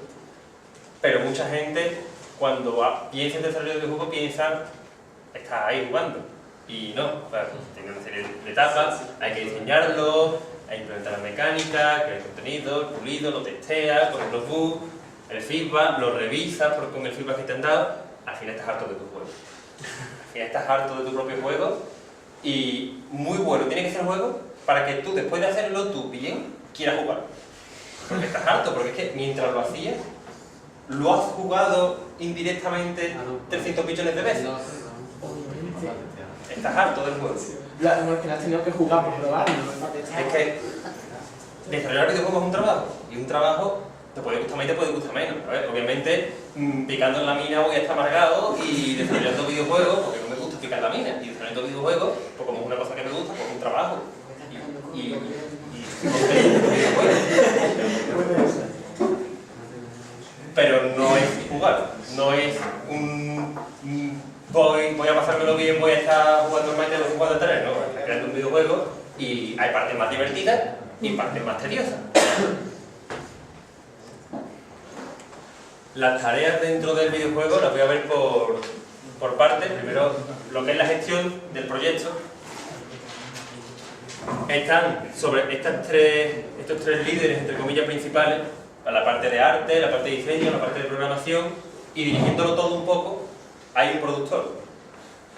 pero mucha gente cuando piensa en desarrollo del videojuego piensa, está ahí jugando, y no, tiene una serie de etapas, hay que diseñarlo, hay que implementar la mecánica, crear el contenido, el pulido, lo testeas, pones los bugs, el feedback, lo revisas con el feedback que te han dado, al final estás harto de tu juego. Al final estás harto de tu propio juego y muy bueno tiene que ser el juego para que tú, después de hacerlo tú bien, quieras jugar. Porque estás harto, porque es que mientras lo hacías, lo has jugado indirectamente 300 millones de veces. Estás harto del juego. No, es que no has tenido que jugar por probarlo. Es que desarrollar videojuegos es un trabajo, y un trabajo te puede gustar más y te puede gustar menos. A ver, obviamente, picando en la mina voy a estar amargado y desarrollando videojuegos, porque no me gusta picar la mina, y desarrollando videojuegos, pues como es una cosa que me gusta, pues es un trabajo. y pero no es jugar, no es voy a pasármelo bien, voy a estar jugando en Minecraft o jugando a tener, no, estoy creando un videojuego y hay partes más divertidas y partes más tediosas. Las tareas dentro del videojuego las voy a ver por partes. Primero, lo que es la gestión del proyecto. Están sobre estos tres líderes, entre comillas, principales, la parte de arte, la parte de diseño, la parte de programación, y dirigiéndolo todo un poco, hay un productor.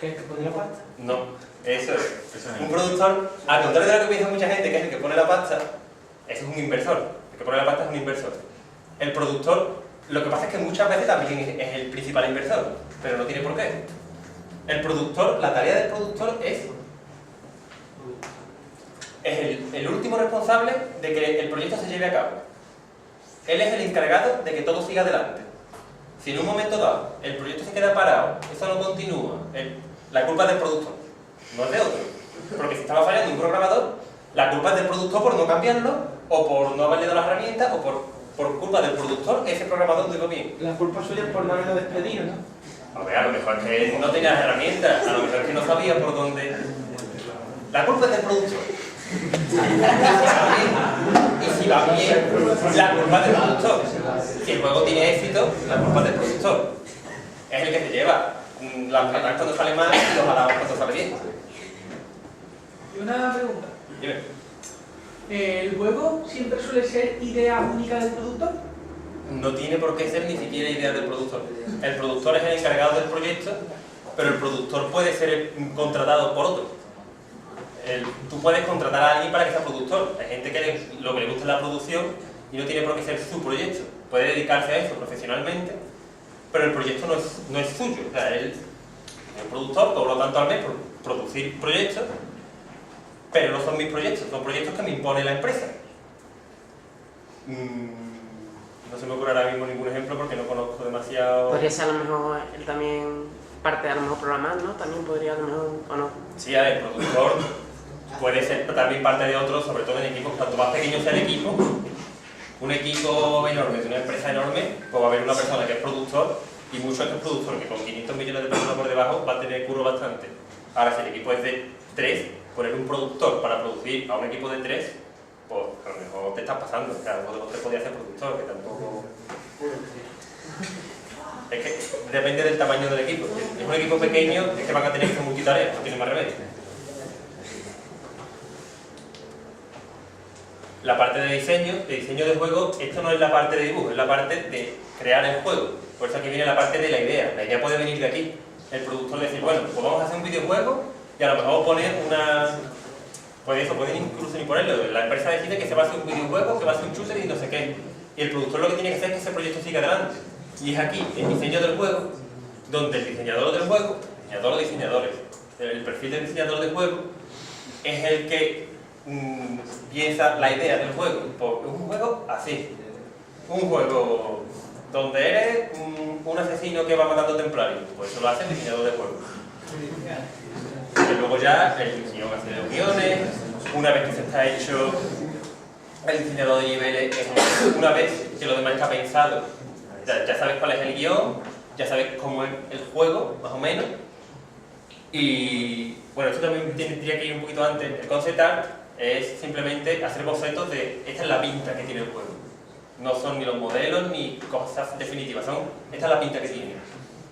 ¿Qué? ¿Que pone la pasta? No, eso es. Un productor, al contrario de lo que piensa mucha gente, que es el que pone la pasta, eso es un inversor. El que pone la pasta es un inversor. El productor, lo que pasa es que muchas veces también es el principal inversor, pero no tiene por qué. El productor, la tarea del productor es el último responsable de que el proyecto se lleve a cabo. Él es el encargado de que todo siga adelante. Si en un momento dado el proyecto se queda parado, eso no continúa, la culpa es del productor, no es de otro. Porque si estaba fallando un programador, la culpa es del productor por no cambiarlo, o por no haberle dado las herramientas, o por culpa del productor, ese programador no iba bien. La culpa suya es por no haberlo despedido, ¿no? A ver, a lo mejor es que no tenía las herramientas, a lo mejor es que no sabía por dónde. La culpa es del productor. Y si va bien, la culpa es del productor. Si el juego tiene éxito, la culpa es del productor. Es el que se lleva las patas cuando sale mal y los halagos cuando sale bien. Y una pregunta. Dime. ¿El juego siempre suele ser idea única del productor? No tiene por qué ser ni siquiera idea del productor. El productor es el encargado del proyecto, pero el productor puede ser contratado por otro. Tú puedes contratar a alguien para que sea productor. Hay gente que lo que le gusta es la producción y no tiene por qué ser su proyecto. Puede dedicarse a eso profesionalmente, pero el proyecto no es suyo. O sea, él es un productor, cobro tanto al mes por producir proyectos, pero no son mis proyectos, son proyectos que me impone la empresa. No se me ocurre ahora mismo ningún ejemplo porque no conozco demasiado... Podría ser a lo mejor él también parte de a lo mejor programar, ¿no? También podría a lo mejor, ¿o no? Sí, a ver, el productor puede ser también parte de otro, sobre todo en equipos. Cuanto más pequeño sea el equipo, un equipo enorme, de una empresa enorme, pues va a haber una persona que es productor y mucho que es productor, que con 500 millones de personas por debajo va a tener curro bastante. Ahora, si el equipo es de 3, poner un productor para producir a un equipo de 3, pues a lo mejor te estás pasando. Cada uno de los 3 podría ser productor, que tampoco... Es que depende del tamaño del equipo. Si es un equipo pequeño, es que van a tener que hacer multitareas, no tienen más remedio. La parte de diseño de juego, esto no es la parte de dibujo, es la parte de crear el juego. Por eso aquí viene la parte de la idea. La idea puede venir de aquí. El productor decir, bueno, pues vamos a hacer un videojuego y a lo mejor poner una... Pues eso, pueden incluso ni ponerlo. La empresa decide que se va a hacer un videojuego, que va a hacer un shooter y no sé qué. Y el productor lo que tiene que hacer es que ese proyecto siga adelante. Y es aquí, el diseño del juego, donde el diseñador del juego, diseñador o diseñadores, el perfil del diseñador del juego, es el que piensa la idea del juego. Pues un juego así. Un juego donde eres un asesino que va matando templarios. Pues eso lo hace el diseñador del juego. Y luego ya el diseñador hace los guiones. Una vez que se está hecho el diseñador de niveles, una vez que lo demás está pensado, ya sabes cuál es el guión, ya sabes cómo es el juego, más o menos. Y bueno, esto también tendría que ir un poquito antes. El concept art es simplemente hacer bocetos de esta es la pinta que tiene el juego. No son ni los modelos ni cosas definitivas, esta es la pinta que tiene.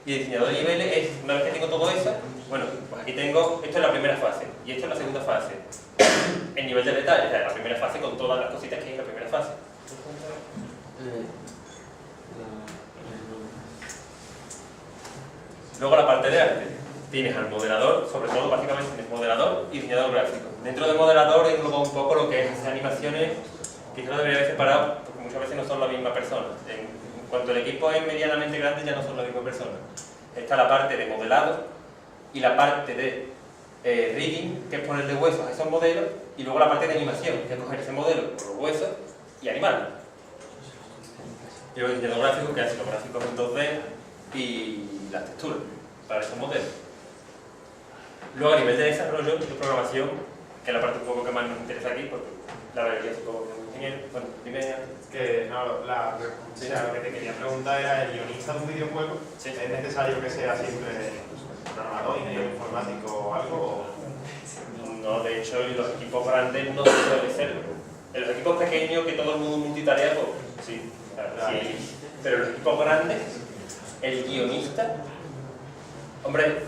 Y el diseñador de niveles es, una vez que tengo todo eso, bueno, pues aquí tengo, esto es la primera fase y esto es la segunda fase. El nivel de detalle, o sea, la primera fase con todas las cositas que hay en la primera fase. Luego la parte de arte. Tienes al modelador, sobre todo básicamente tienes modelador y diseñador gráfico. Dentro del modelador engloba un poco lo que es animaciones, quizás lo debería haber separado porque muchas veces no son la misma persona. En cuanto el equipo es medianamente grande ya no son la misma persona. Está la parte de modelado y la parte de rigging, que es ponerle huesos a esos modelos, y luego la parte de animación, que es coger ese modelo con los huesos y animarlo. Y luego el diseñador gráfico, que hace los gráficos en 2D y las texturas para esos modelos. Luego a nivel de desarrollo, de programación, que es la parte un poco que más nos interesa aquí, porque la mayoría supongo que es un ingeniero. Bueno, primero... Que no, o sea, lo que te quería preguntar era, ¿el guionista de un videojuego Sí. es necesario que sea siempre programador, ingeniero informático o algo? No, de hecho, en los equipos grandes no suele serlo. En los equipos pequeños, que todo el mundo multitarea, pues sí, sí. Pero en los equipos grandes, el guionista, hombre,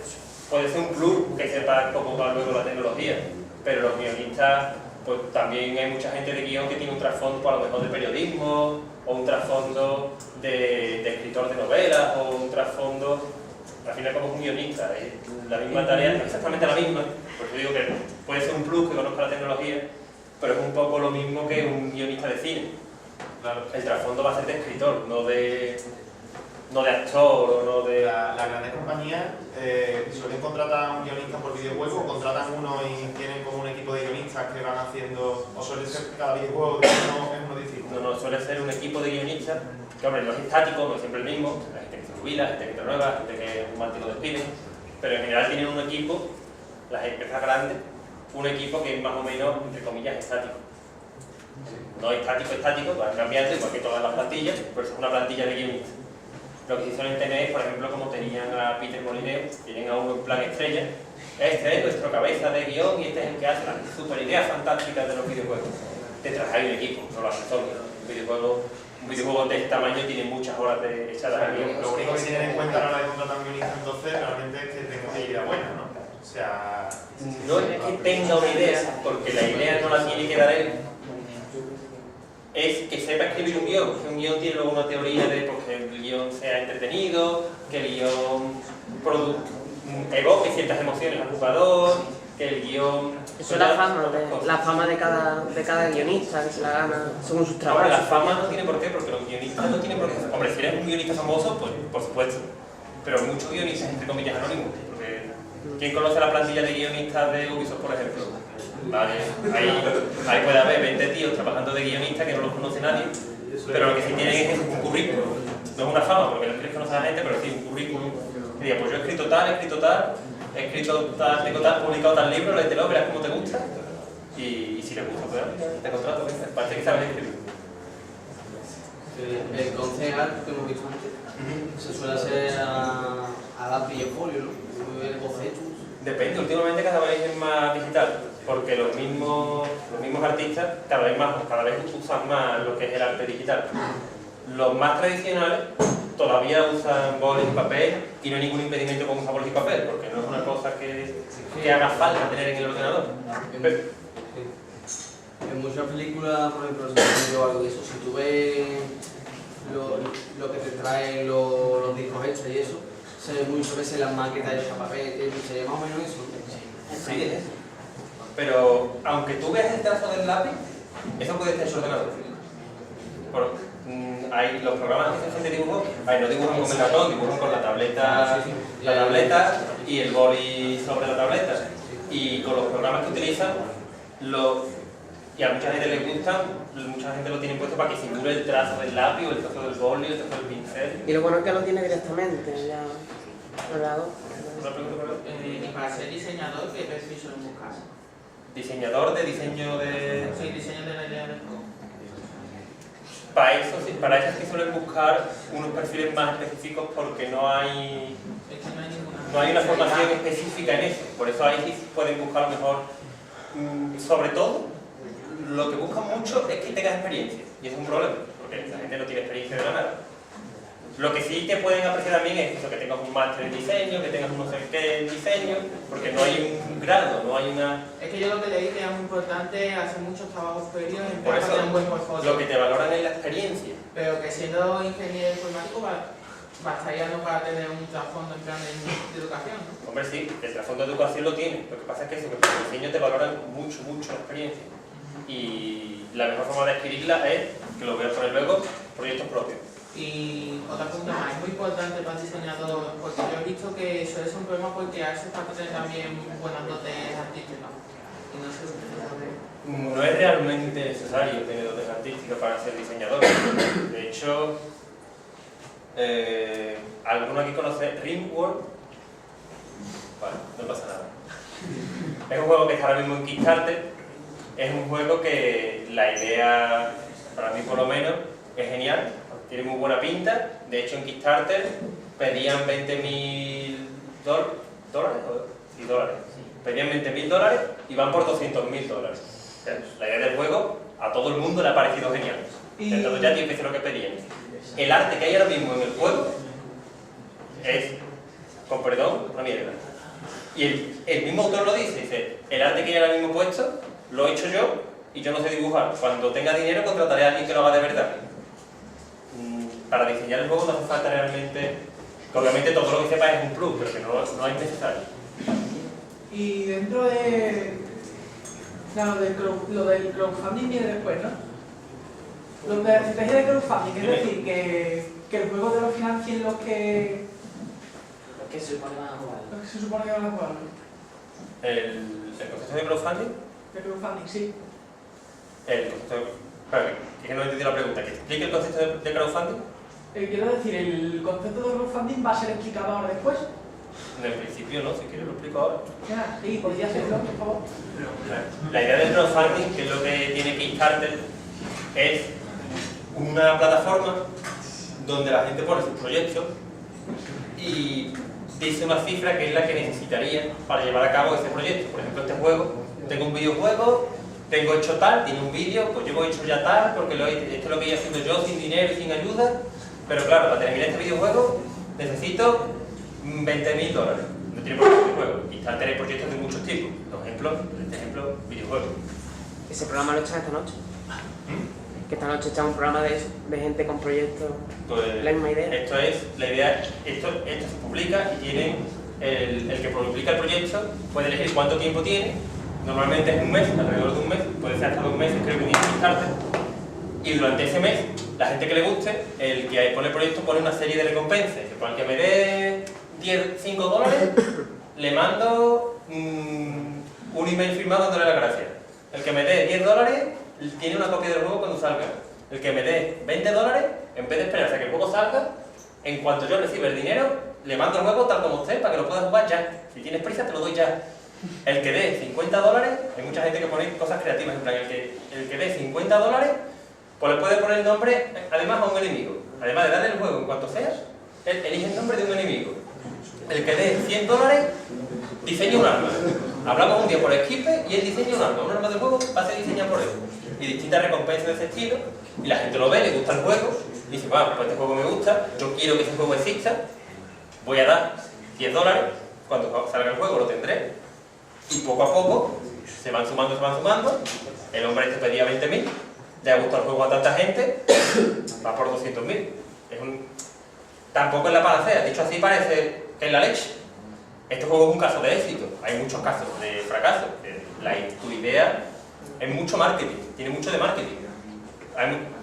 puede ser un plus que sepa cómo va luego la tecnología, pero los guionistas, pues también hay mucha gente de guión que tiene un trasfondo, pues, a lo mejor de periodismo, o un trasfondo de escritor de novelas, o un trasfondo, al final como es un guionista, es la misma tarea, no es exactamente la misma, por eso digo que puede ser un plus que conozca la tecnología, pero es un poco lo mismo que un guionista de cine. Claro. El trasfondo va a ser de escritor, no de actor o no de... Las grandes compañías suelen contratar a un guionista por videojuego, o contratan uno y tienen como un equipo de guionistas que van haciendo, o suele ser cada videojuego es uno distinto. No, suele ser un equipo de guionistas, que hombre, no es estático, no es siempre el mismo, hay gente que se jubila, gente que entra nueva, gente que un martes lo despiden, pero en general tienen un equipo, las empresas grandes, un equipo que es más o menos, entre comillas, estático. No estático, van cambiando igual que todas las plantillas, pero es una plantilla de guionistas. Lo que sí suelen tener es, por ejemplo, como tenían a Peter Molyneux, tienen a uno en plan estrella, este es nuestro cabeza de guión y este es el que hace las super ideas fantásticas de los videojuegos. Detrás hay un equipo, no lo hacen solos. Un videojuego de este tamaño tiene muchas horas echadas al guión. Lo único que tienen en cuenta a la hora de contratar a un guionista entonces realmente es que tenga una idea buena, ¿no? O sea... No es que tenga una idea, porque la idea no la tiene que dar él. Es que sepa escribir un guión, que un guión tiene luego una teoría de pues, que el guión sea entretenido, que el guión evoque ciertas emociones al jugador, que el guión... Eso es la fama de cada guionista que se la gana según sus Ahora, trabajos. la fama no tiene por qué, porque los guionistas no tienen por qué. Hombre, si eres un guionista famoso, pues por supuesto. Pero muchos guionistas, entre comillas, anónimos. Porque ¿quién conoce la plantilla de guionistas de Ubisoft, por ejemplo? Vale, ahí puede haber 20 tíos trabajando de guionistas que no los conoce nadie, pero lo que sí tienen es un currículum. No es una fama, porque no quieres conocer a la gente, pero sí un currículum. Que diga, pues yo he escrito tal, tengo tal, publicado tal libro, léetelo, verás cómo te gusta. Y si le gusta, pues te contrato, parece que sabes escribir. El concejal que hemos visto antes se suele hacer a lápiz y folio, ¿no? El boceto. Depende, últimamente cada vez es más digital, porque los mismos artistas cada vez usan más lo que es el arte digital. Los más tradicionales todavía usan bolis y papel y no hay ningún impedimento con usar bolis y papel, porque no es una cosa que haga falta tener en el ordenador. En muchas películas, por ejemplo, si yo algo de eso, si tú ves lo que te traen los discos extras y eso, se ve muchas veces las maquetas hechas a papel, sería más o menos eso. Sí, es. Pero aunque tú veas el trazo del lápiz, eso puede estar en su ordenador. Hay los programas que se hacen de dibujo, no dibujan con el ratón, dibujan con la tableta y el boli sobre la tableta. Y con los programas que utilizan, y a mucha gente les gustan, mucha gente lo tiene puesto para que simule el trazo del lápiz, o el trazo del boli, el trazo del pincel. Y lo bueno es que lo tiene directamente ya ordenado. Y para ser diseñador, ¿qué perfil suelen buscar? Diseñador de diseño de... Sí, diseño de la idea del juego. Para eso sí suelen buscar unos perfiles más específicos porque no hay una formación específica en eso. Por eso ahí sí pueden buscar a lo mejor, sobre todo, lo que buscan mucho es que tengas experiencia. Y es un problema, porque la gente no tiene experiencia de la nada. Lo que sí te pueden apreciar también es eso, que tengas un máster en diseño, que tengas un no sé qué en diseño, porque no hay un grado, no hay una... Es que yo lo que leí que es muy importante hacer muchos trabajos previos en Por para eso, tener un buen portfolio. lo que te valoran es la experiencia. Pero que siendo ingeniero informático bastaría no para tener un trasfondo en plan de educación, ¿no? Hombre, sí, el trasfondo de educación lo tiene. Lo que pasa es que eso, que por el diseño te valoran mucho la experiencia. Y la mejor forma de adquirirla es, que lo voy a poner luego, proyectos propios. Y otra pregunta más, es muy importante para el diseñador, porque yo he visto que suele ser un problema porque a veces para tener también buenas dotes artísticas. Y no sé si no es realmente necesario tener dotes artísticas para ser diseñador. De hecho, ¿alguno aquí conoce Rimworld? Vale, no pasa nada. Es un juego que está ahora mismo en Kickstarter. Es un juego que la idea, para mí por lo menos, es genial. Tiene muy buena pinta. De hecho, en Kickstarter pedían $20.000 Sí, dólares. Pedían $20.000 y van por $200.000. O sea, la idea del juego a todo el mundo le ha parecido genial. Entonces ya tiene que ser lo que pedían. El arte que hay ahora mismo en el juego es, con perdón, una mierda. Y el mismo autor lo dice, el arte que hay ahora mismo puesto lo he hecho yo y yo no sé dibujar. Cuando tenga dinero contrataré a alguien que lo haga de verdad. Para diseñar el juego no hace falta realmente, que obviamente todo lo que sepa es un plus, pero que no es necesario. Y dentro de... Claro, lo del crowdfunding viene después, ¿no? Lo de la estrategia de crowdfunding, es decir, que el juego te lo financien los que se supone que van a jugar. Los que se supone que van a jugar. ¿El concepto de crowdfunding? De crowdfunding, sí. El concepto de... Espera, es que no he entendido la pregunta. ¿Que explique el concepto de crowdfunding? Quiero decir, ¿el concepto de crowdfunding va a ser explicado ahora después? En el principio no, si quieres lo explico ahora. Sí, podría hacerlo, por favor. La idea del crowdfunding, que es lo que tiene Kickstarter, es una plataforma donde la gente pone sus proyectos y dice una cifra que es la que necesitaría para llevar a cabo ese proyecto. Por ejemplo, este juego, tengo un videojuego, tengo hecho tal, tiene un vídeo, pues yo he hecho ya tal, porque esto es lo que estoy haciendo yo sin dinero y sin ayuda, pero claro, para terminar este videojuego necesito $20.000. No tiene por qué ser videojuego. Kickstarter hay proyectos de muchos tipos. Por ejemplo, en este ejemplo, videojuegos. Ese programa lo echan esta noche. Que esta noche está un programa de gente con proyectos, Pues, la misma idea. Esto es, la idea, esto se publica y tiene el que publica el proyecto puede elegir cuánto tiempo tiene. Normalmente es un mes, alrededor de un mes, puede ser hasta 2 meses, creo que tiene que Kickstarter. Y durante ese mes, la gente que le guste, el que pone el proyecto pone una serie de recompensas. Por el que me dé $5, le mando un email firmado dándole las gracias. El que me dé $10 tiene una copia del juego cuando salga. El que me dé $20, en vez de esperarse a que el juego salga, en cuanto yo reciba el dinero, le mando el juego tal como esté para que lo puedas jugar ya. Si tienes prisa, te lo doy ya. El que dé $50, hay mucha gente que pone cosas creativas, en plan, el que dé $50, pues le puede poner el nombre, además, a un enemigo. Además de darle el juego en cuanto seas, él elige el nombre de un enemigo. El que dé $100, diseña un arma. Hablamos un día por Skype y él diseña un arma del juego va a ser diseñado por él. Y distintas recompensas de ese estilo, y la gente lo ve, le gusta el juego, y dice, bueno, pues este juego me gusta, yo quiero que ese juego exista, voy a dar $10, cuando salga el juego lo tendré, y poco a poco se van sumando, el hombre este pedía 20.000, le ha gustado el juego a tanta gente, va por 200.000. Tampoco es la panacea, dicho así parece que es la leche. Este juego es un caso de éxito, hay muchos casos de fracaso. Tu idea es mucho marketing, tiene mucho de marketing.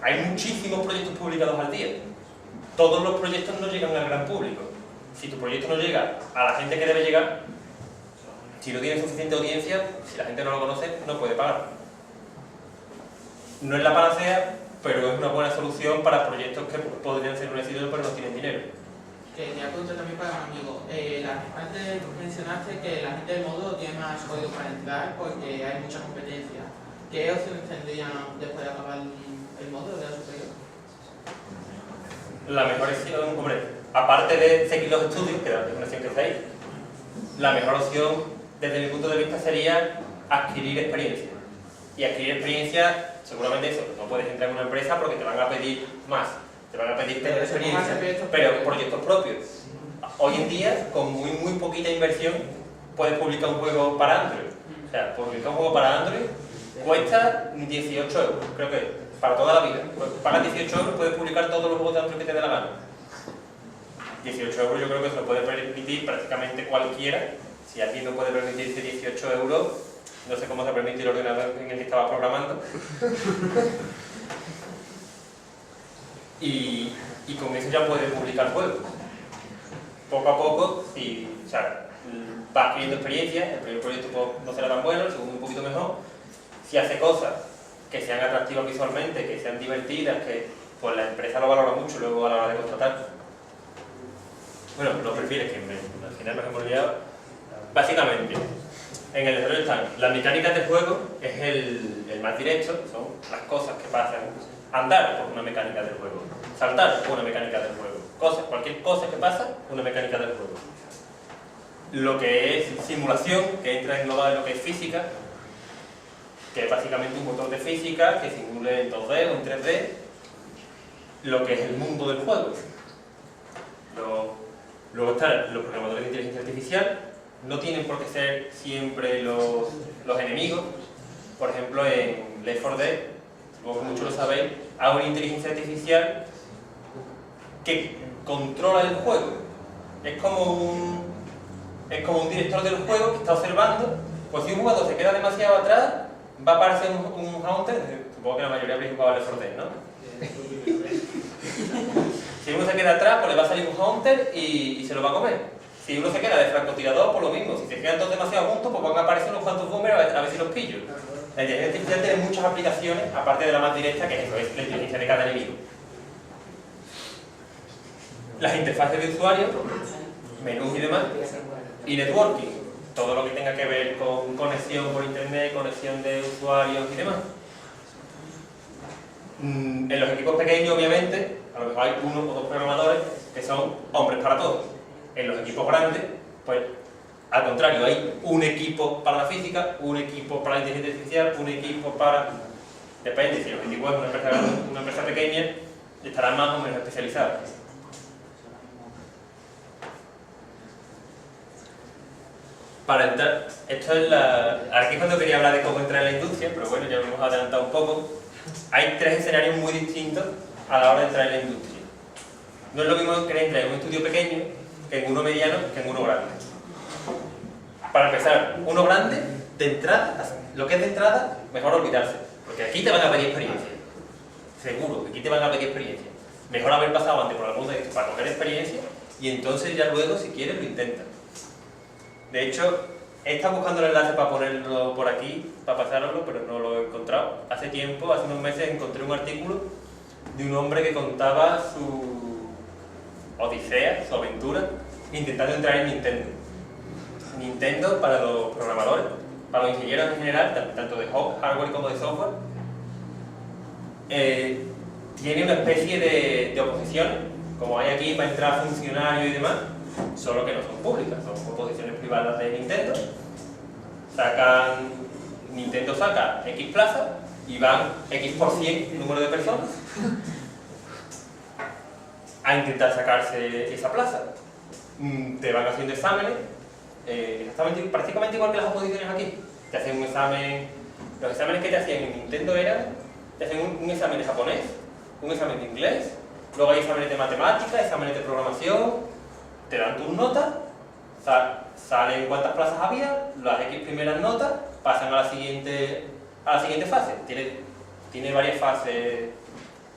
Hay muchísimos proyectos publicados al día. Todos los proyectos no llegan al gran público. Si tu proyecto no llega a la gente que debe llegar, si no tiene suficiente audiencia, si la gente no lo conoce, no puede pagar. No es la panacea, pero es una buena solución para proyectos que podrían ser un éxito pero no tienen dinero. Quería preguntar también para un amigo. Antes mencionaste que la gente del módulo tiene más código para entrar porque hay mucha competencia. ¿Qué opciones tendrían después de acabar el módulo de la superior? La mejor opción, hombre, aparte de seguir los estudios, que es la definición que hacéis, la mejor opción desde mi punto de vista sería adquirir experiencia. Y adquirir experiencia, seguramente eso, no puedes entrar en una empresa porque te van a pedir más, te van a pedir tener experiencia, pero proyectos propios. Hoy en día, con muy poquita inversión, puedes publicar un juego para Android. O sea, publicar un juego para Android cuesta 18 euros, creo que para toda la vida. Pagas 18 euros, puedes publicar todos los juegos de Android que te dé la gana. 18 euros yo creo que se lo puede permitir prácticamente cualquiera. Si alguien no puede permitirse 18 euros, no sé cómo se permite el ordenador en el que estaba programando. Y con eso ya puedes publicar juegos. Poco a poco, vas adquiriendo experiencia, el primer proyecto no será tan bueno, el segundo un poquito mejor. Si hace cosas que sean atractivas visualmente, que sean divertidas, que pues la empresa lo valora mucho luego a la hora de contratar. Bueno, los perfiles que al final nos hemos liado. Básicamente, En el desarrollo están las mecánicas del juego, es el más directo, son las cosas que pasan. Andar por una mecánica del juego, saltar por una mecánica del juego, cualquier cosa que pasa, una mecánica del juego. Lo que es simulación, que entra en lo que es física, que es básicamente un motor de física que simule en 2D o en 3D lo que es el mundo del juego. Luego están los programadores de inteligencia artificial, no tienen por qué ser siempre los enemigos. Por ejemplo, en Left 4 Dead, supongo que muchos lo sabéis, hay una inteligencia artificial que controla el juego. Es como un director del juego que está observando, pues si un jugador se queda demasiado atrás, va a aparecer un Haunter. Supongo que la mayoría habréis jugado al Left 4 Dead, ¿no? Si uno se queda atrás, pues le va a salir un Haunter y se lo va a comer. Si uno se queda de francotirador, pues lo mismo. Si se quedan todos demasiado juntos, pues van a aparecer unos cuantos boomers a ver si los pillo. La inteligencia artificial tiene muchas aplicaciones, aparte de la más directa, que es eso, es la inteligencia de cada enemigo. Las interfaces de usuario, menús y demás, y networking, todo lo que tenga que ver con conexión por internet, conexión de usuarios y demás. En los equipos pequeños, obviamente, a lo mejor hay uno o dos programadores que son hombres para todos. En los equipos grandes, pues al contrario, hay un equipo para la física, un equipo para la inteligencia artificial, un equipo para... Depende, si el objetivo es una empresa pequeña, estarán más o menos especializados. Para entrar, esto es aquí es cuando quería hablar de cómo entrar en la industria, pero bueno, ya lo hemos adelantado un poco. Hay tres escenarios muy distintos a la hora de entrar en la industria. No es lo mismo querer entrar en un estudio pequeño que en uno mediano que en uno grande. Para empezar, uno grande, de entrada, lo que es de entrada, mejor olvidarse, porque aquí te van a pedir experiencia. Seguro, aquí te van a pedir experiencia. Mejor haber pasado antes por algún de estos para coger experiencia y entonces ya luego, si quieres, lo intentas. De hecho, he estado buscando el enlace para ponerlo por aquí, para pasároslo, pero no lo he encontrado. Hace tiempo, hace unos meses, encontré un artículo de un hombre que contaba su odisea, su aventura, intentando entrar en Nintendo. Nintendo, para los programadores, para los ingenieros en general, tanto de hardware como de software, tiene una especie de oposiciones, como hay aquí para entrar funcionario y demás, solo que no son públicas, son oposiciones privadas de Nintendo. Nintendo saca X plazas y van X% número de personas a intentar sacarse esa plaza. Te van haciendo exámenes, prácticamente igual que las oposiciones aquí. Te hacen un examen, los exámenes que te hacían en Nintendo te hacen un examen de japonés, un examen de inglés, luego hay exámenes de matemáticas, exámenes de programación, te dan tus notas, salen cuántas plazas había, las X primeras notas, pasan a la siguiente fase. Tiene varias fases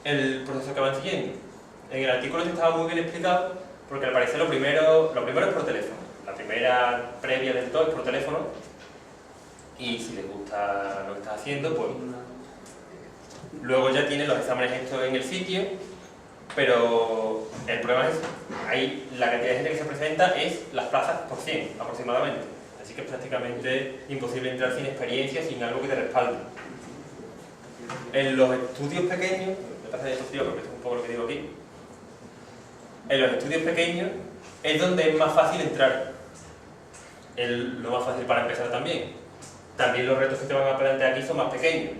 el proceso que van siguiendo. En el artículo estaba muy bien explicado, porque al parecer lo primero es por teléfono. La primera previa del todo es por teléfono, y si les gusta lo que estás haciendo, pues luego ya tienes los exámenes estos en el sitio, pero el problema es ahí la cantidad de gente que se presenta es las plazas por 100 aproximadamente, así que es prácticamente imposible entrar sin experiencia, sin algo que te respalde. En los estudios pequeños, me pasa de estos tíos porque esto es un poco lo que digo aquí, en los estudios pequeños es donde es más fácil entrar, lo más fácil para empezar también. También los retos que te van a plantear aquí son más pequeños.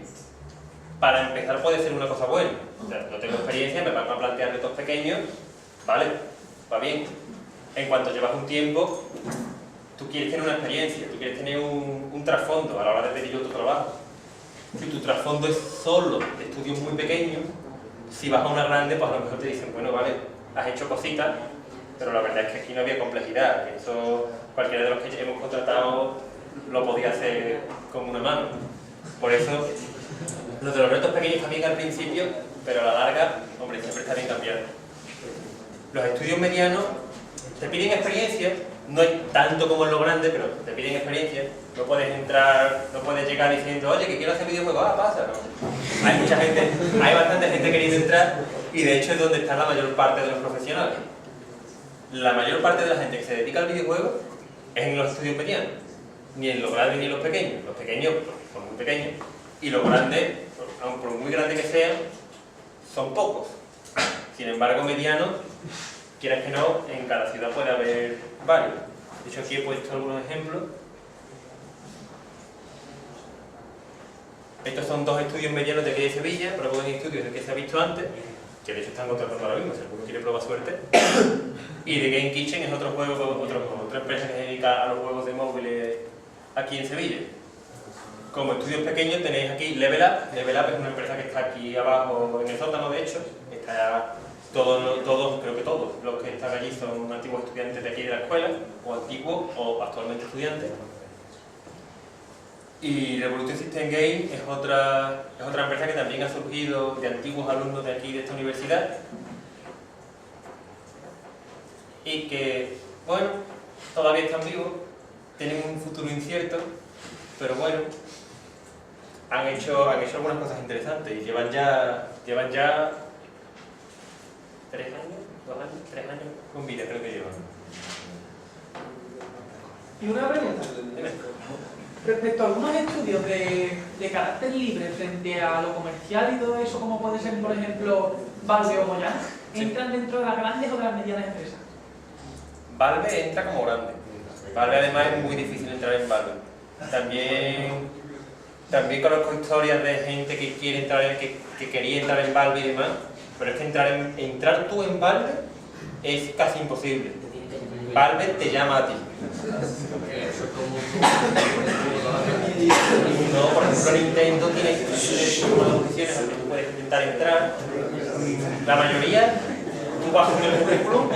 Para empezar puede ser una cosa buena. O sea, no tengo experiencia, me van a plantear retos pequeños, vale, va bien. En cuanto llevas un tiempo, tú quieres tener una experiencia, tú quieres tener un trasfondo a la hora de pedir otro trabajo. Si tu trasfondo es solo de estudios muy pequeños, si vas a una grande, pues a lo mejor te dicen, bueno, vale, has hecho cositas, pero la verdad es que aquí no había complejidad, que eso cualquiera de los que hemos contratado lo podía hacer con una mano. Por eso, los de los retos pequeños están bien al principio, pero a la larga, hombre, siempre está bien cambiar. Los estudios medianos te piden experiencia, no es tanto como en lo grande, pero te piden experiencia. No puedes entrar, no puedes llegar diciendo, oye, que quiero hacer videojuegos, pasa, ¿no? Hay mucha gente, hay bastante gente queriendo entrar, y de hecho es donde está la mayor parte de los profesionales. La mayor parte de la gente que se dedica al videojuego es en los estudios medianos. ni en los grandes ni en los pequeños. Los pequeños son muy pequeños y los grandes, aun por muy grandes que sean, son pocos. Sin embargo, medianos, quieras que no, en cada ciudad puede haber varios. De hecho, aquí he puesto algunos ejemplos. Estos son dos estudios medianos de aquí de Sevilla, Pro en estudios del que se ha visto antes, que de hecho están contratando ahora mismo, si alguno quiere probar suerte. Y The Game Kitchen es otro juego, otra empresa que se dedica a los juegos de móviles aquí en Sevilla. Como estudios pequeños tenéis aquí Level Up. Level Up es una empresa que está aquí abajo en el sótano, de hecho. Está todos, creo que todos los que están allí son antiguos estudiantes de aquí de la escuela, o antiguos o actualmente estudiantes. Y Revolution System Game es otra empresa que también ha surgido de antiguos alumnos de aquí de esta universidad y que, bueno, todavía están vivos, tienen un futuro incierto, pero bueno, han hecho algunas cosas interesantes y llevan ya 3 años, 2 años, 3 años con vida, creo que llevan. Y una pregunta. Respecto a algunos estudios de carácter libre frente a lo comercial y todo eso, como puede ser, por ejemplo, Valve o Mojang, ¿entran dentro de las grandes o de las medianas empresas? Valve entra como grande. Valve además es muy difícil entrar en Valve. También conozco historias de gente que quiere entrar que quería entrar en Valve y demás, pero es que entrar tú en Valve es casi imposible. Valve te llama a ti. No, por ejemplo, Nintendo tiene unas opciones a las que tú puedes intentar entrar. La mayoría, tú vas con el currículum.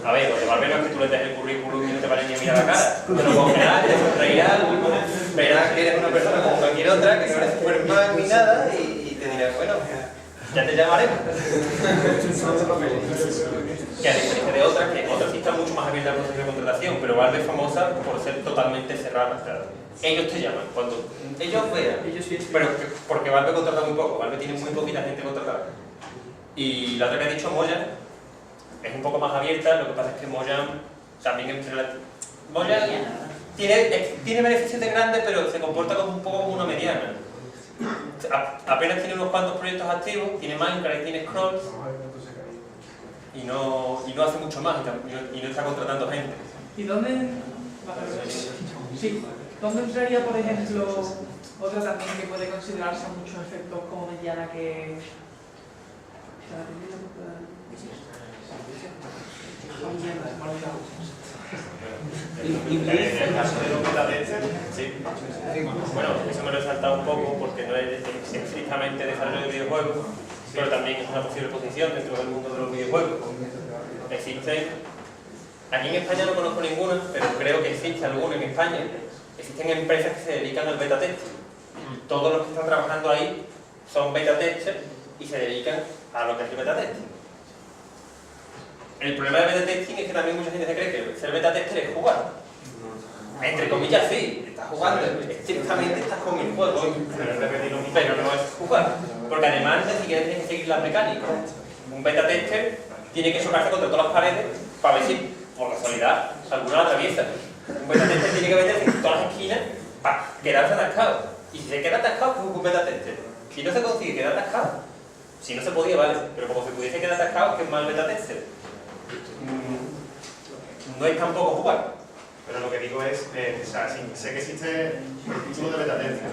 A ver, lo de Valve no es que tú le des el currículum y no te vale ni a mirar la cara. Te lo cogerás, te sonreirás, verás que eres una persona como cualquier otra, que no eres Superman ni nada, y te dirás, bueno, ya te llamaremos. Que a diferencia de otras, que otras sí están mucho más abiertas al proceso de contratación, pero Valve es famosa por ser totalmente cerrada. Claro. Ellos te llaman, cuando ellos vean, pero porque Valve contrata muy poco, Valve tiene muy poquita gente contratada. Y la otra que ha dicho, Mojang, es un poco más abierta, lo que pasa es que Mojang también es Mojang tiene beneficios de grande, pero se comporta como un poco como una mediana. Apenas tiene unos cuantos proyectos activos, tiene Minecraft, tiene Scrolls, y no hace mucho más, y no está contratando gente. ¿Y dónde? Sí. ¿Dónde entraría, por ejemplo, otra también que puede considerarse a muchos efectos como mediana que... En el caso de los metatesters, sí. Bueno, eso me lo he saltado un poco porque no es estrictamente desarrollo de videojuegos, pero también es una posible posición dentro del mundo de los videojuegos. Existen, aquí en España no conozco ninguna, pero creo que existe alguna en España. Existen empresas que se dedican al beta testing. Todos los que están trabajando ahí son beta testers y se dedican a lo que es el beta testing. El problema del beta testing es que también mucha gente se cree que ser beta tester es jugar. Entre comillas, sí, estás jugando, estrictamente estás con el juego, pero no es jugar. Porque además ni siquiera tienes que seguir las mecánicas. Un beta tester tiene que chocarse contra todas las paredes para ver si, por casualidad, alguna la atraviesa. Un beta tester tiene que meterse en todas las esquinas para quedarse atascado. Y si se queda atascado, pues es un beta tester. Si no se consigue quedar atascado, si no se podía, vale, pero como se pudiese quedar atascado, que es mal beta tester. No es tampoco jugar. Pero lo que digo es, o sea, sé que existe el título de beta tester,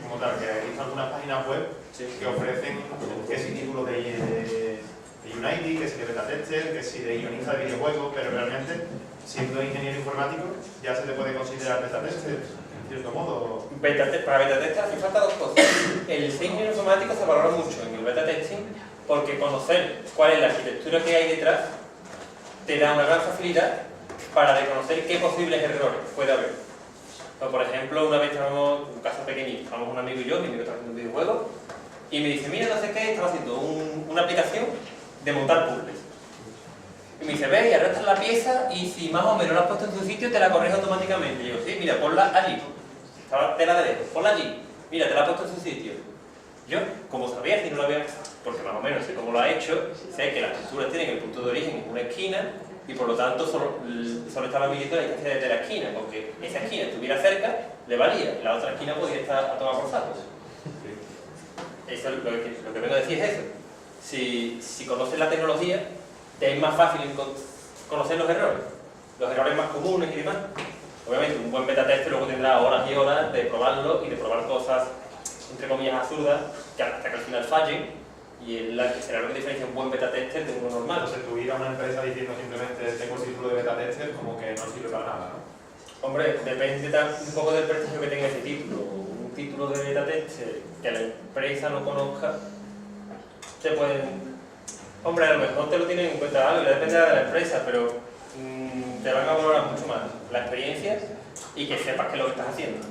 como tal, que hay algunas páginas web que ofrecen ese título de Unity, que si de beta tester, que si de guionista de videojuegos, pero realmente, siendo ingeniero informático, ya se te puede considerar beta tester, en cierto modo. Para beta tester hace falta dos cosas. El ser ingeniero informático se valora mucho en el beta testing porque conocer cuál es la arquitectura que hay detrás te da una gran facilidad para reconocer qué posibles errores puede haber. O por ejemplo, una vez estábamos, un caso pequeñito, estábamos un amigo y yo, mi amigo estaba haciendo un videojuego, y me dice, mira, no sé qué, estaba haciendo una aplicación de montar puzzles. Y me dice, ve y arrastras la pieza y si más o menos la has puesto en su sitio te la corrige automáticamente. Y yo, sí, mira, ponla allí. Estaba de la derecha, ponla allí. Mira, te la has puesto en su sitio. Yo ¿Cómo sabía si no lo había? Porque más o menos sé cómo lo ha hecho, sé que las texturas tienen el punto de origen en una esquina y por lo tanto solo estaba midiendo la distancia desde la esquina, porque esa esquina estuviera cerca, le valía, y la otra esquina podía estar a tomar por saco. Eso, lo que vengo a decir es eso. Si conoces la tecnología, te es más fácil conocer los errores más comunes y demás. Obviamente un buen beta tester luego tendrá horas y horas de probarlo y de probar cosas, entre comillas, absurdas, que hasta que al final fallen, y será lo que diferencia un buen beta tester de uno normal. Entonces tú ir a una empresa diciendo simplemente tengo el título de beta tester, como que no sirve para nada, ¿no? Hombre, depende un poco del prestigio que tenga ese título. Un título de beta tester que la empresa no conozca, te pueden... Hombre, a lo mejor te lo tienen en cuenta algo, ya dependerá de la empresa, pero te van a valorar mucho más la experiencia y que sepas qué es lo que estás haciendo.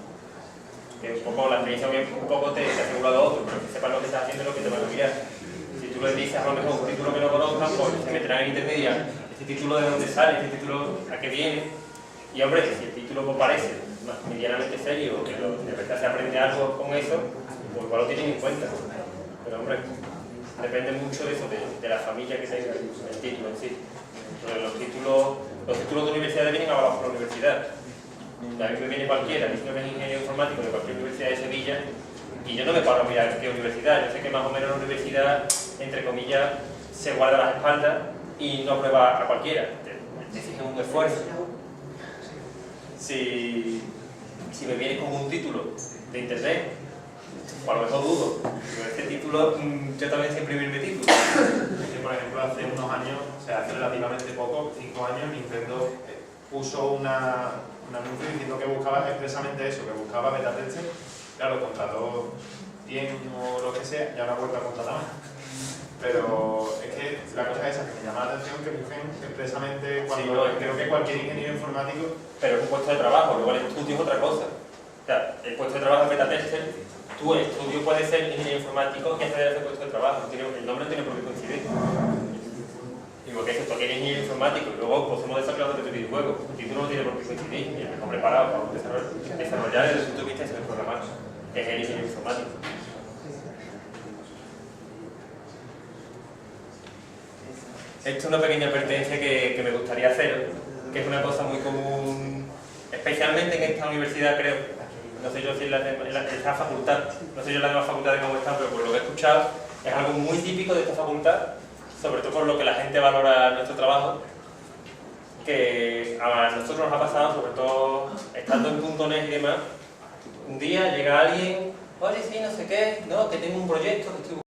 Que un poco la experiencia un poco te asegura lo otro, pero que sepas lo que estás haciendo es lo que te van a mirar. Si tú les dices a lo mejor un título que no conozcan, pues se meterán en internet y dirán, ¿este título de dónde sale? ¿Este título a qué viene? Y hombre, si el título pues, parece medianamente serio, que de verdad se aprende algo con eso, pues igual lo tienen en cuenta. Pero hombre, depende mucho de eso, de la familia que tenga el título en sí. Entonces, los títulos de universidad vienen avalados por la universidad. A mí me viene cualquiera, diciendo que es ingeniero informático de cualquier universidad de Sevilla, y yo no me paro a mirar qué universidad. Yo sé que más o menos la universidad, entre comillas, se guarda las espaldas y no aprueba a cualquiera. Te exigen un esfuerzo. Si me vienes con un título de internet, o a lo mejor dudo, pero este título, yo también sé imprimirme títulos. Sí, por ejemplo, hace unos años, o sea, hace relativamente poco, 5 años, Nintendo puso un anuncio diciendo que buscaba expresamente eso, que buscaba beta tester. Claro, contrató 100 o lo que sea, ya no ha vuelto a contratar más. Pero es que la cosa esa que me llama la atención que busquen expresamente cuando Sí, no, creo que cualquier ingeniero informático. Pero es un puesto de trabajo, luego el estudio es otra cosa. O sea, el puesto de trabajo es beta tester, tu estudio puede ser ingeniero informático que acceder a ese puesto de trabajo, el nombre no tiene por qué coincidir. Digo que eso, tú eres ingeniero informático y luego pues, somos desarrolladores de videojuegos, el título no tiene por qué coincidir, y el mejor preparado para desarrollar desde el punto de vista de programar, que es el ingeniero informático. Esto es una pequeña advertencia que me gustaría hacer, que es una cosa muy común, especialmente en esta universidad, creo. No sé yo si en esta facultad, no sé yo en las demás facultades cómo están, pero por lo que he escuchado, es algo muy típico de esta facultad, sobre todo por lo que la gente valora nuestro trabajo, que a nosotros nos ha pasado, sobre todo estando en .NET y demás, un día llega alguien, oye, sí, no sé qué, no, que tengo un proyecto que estoy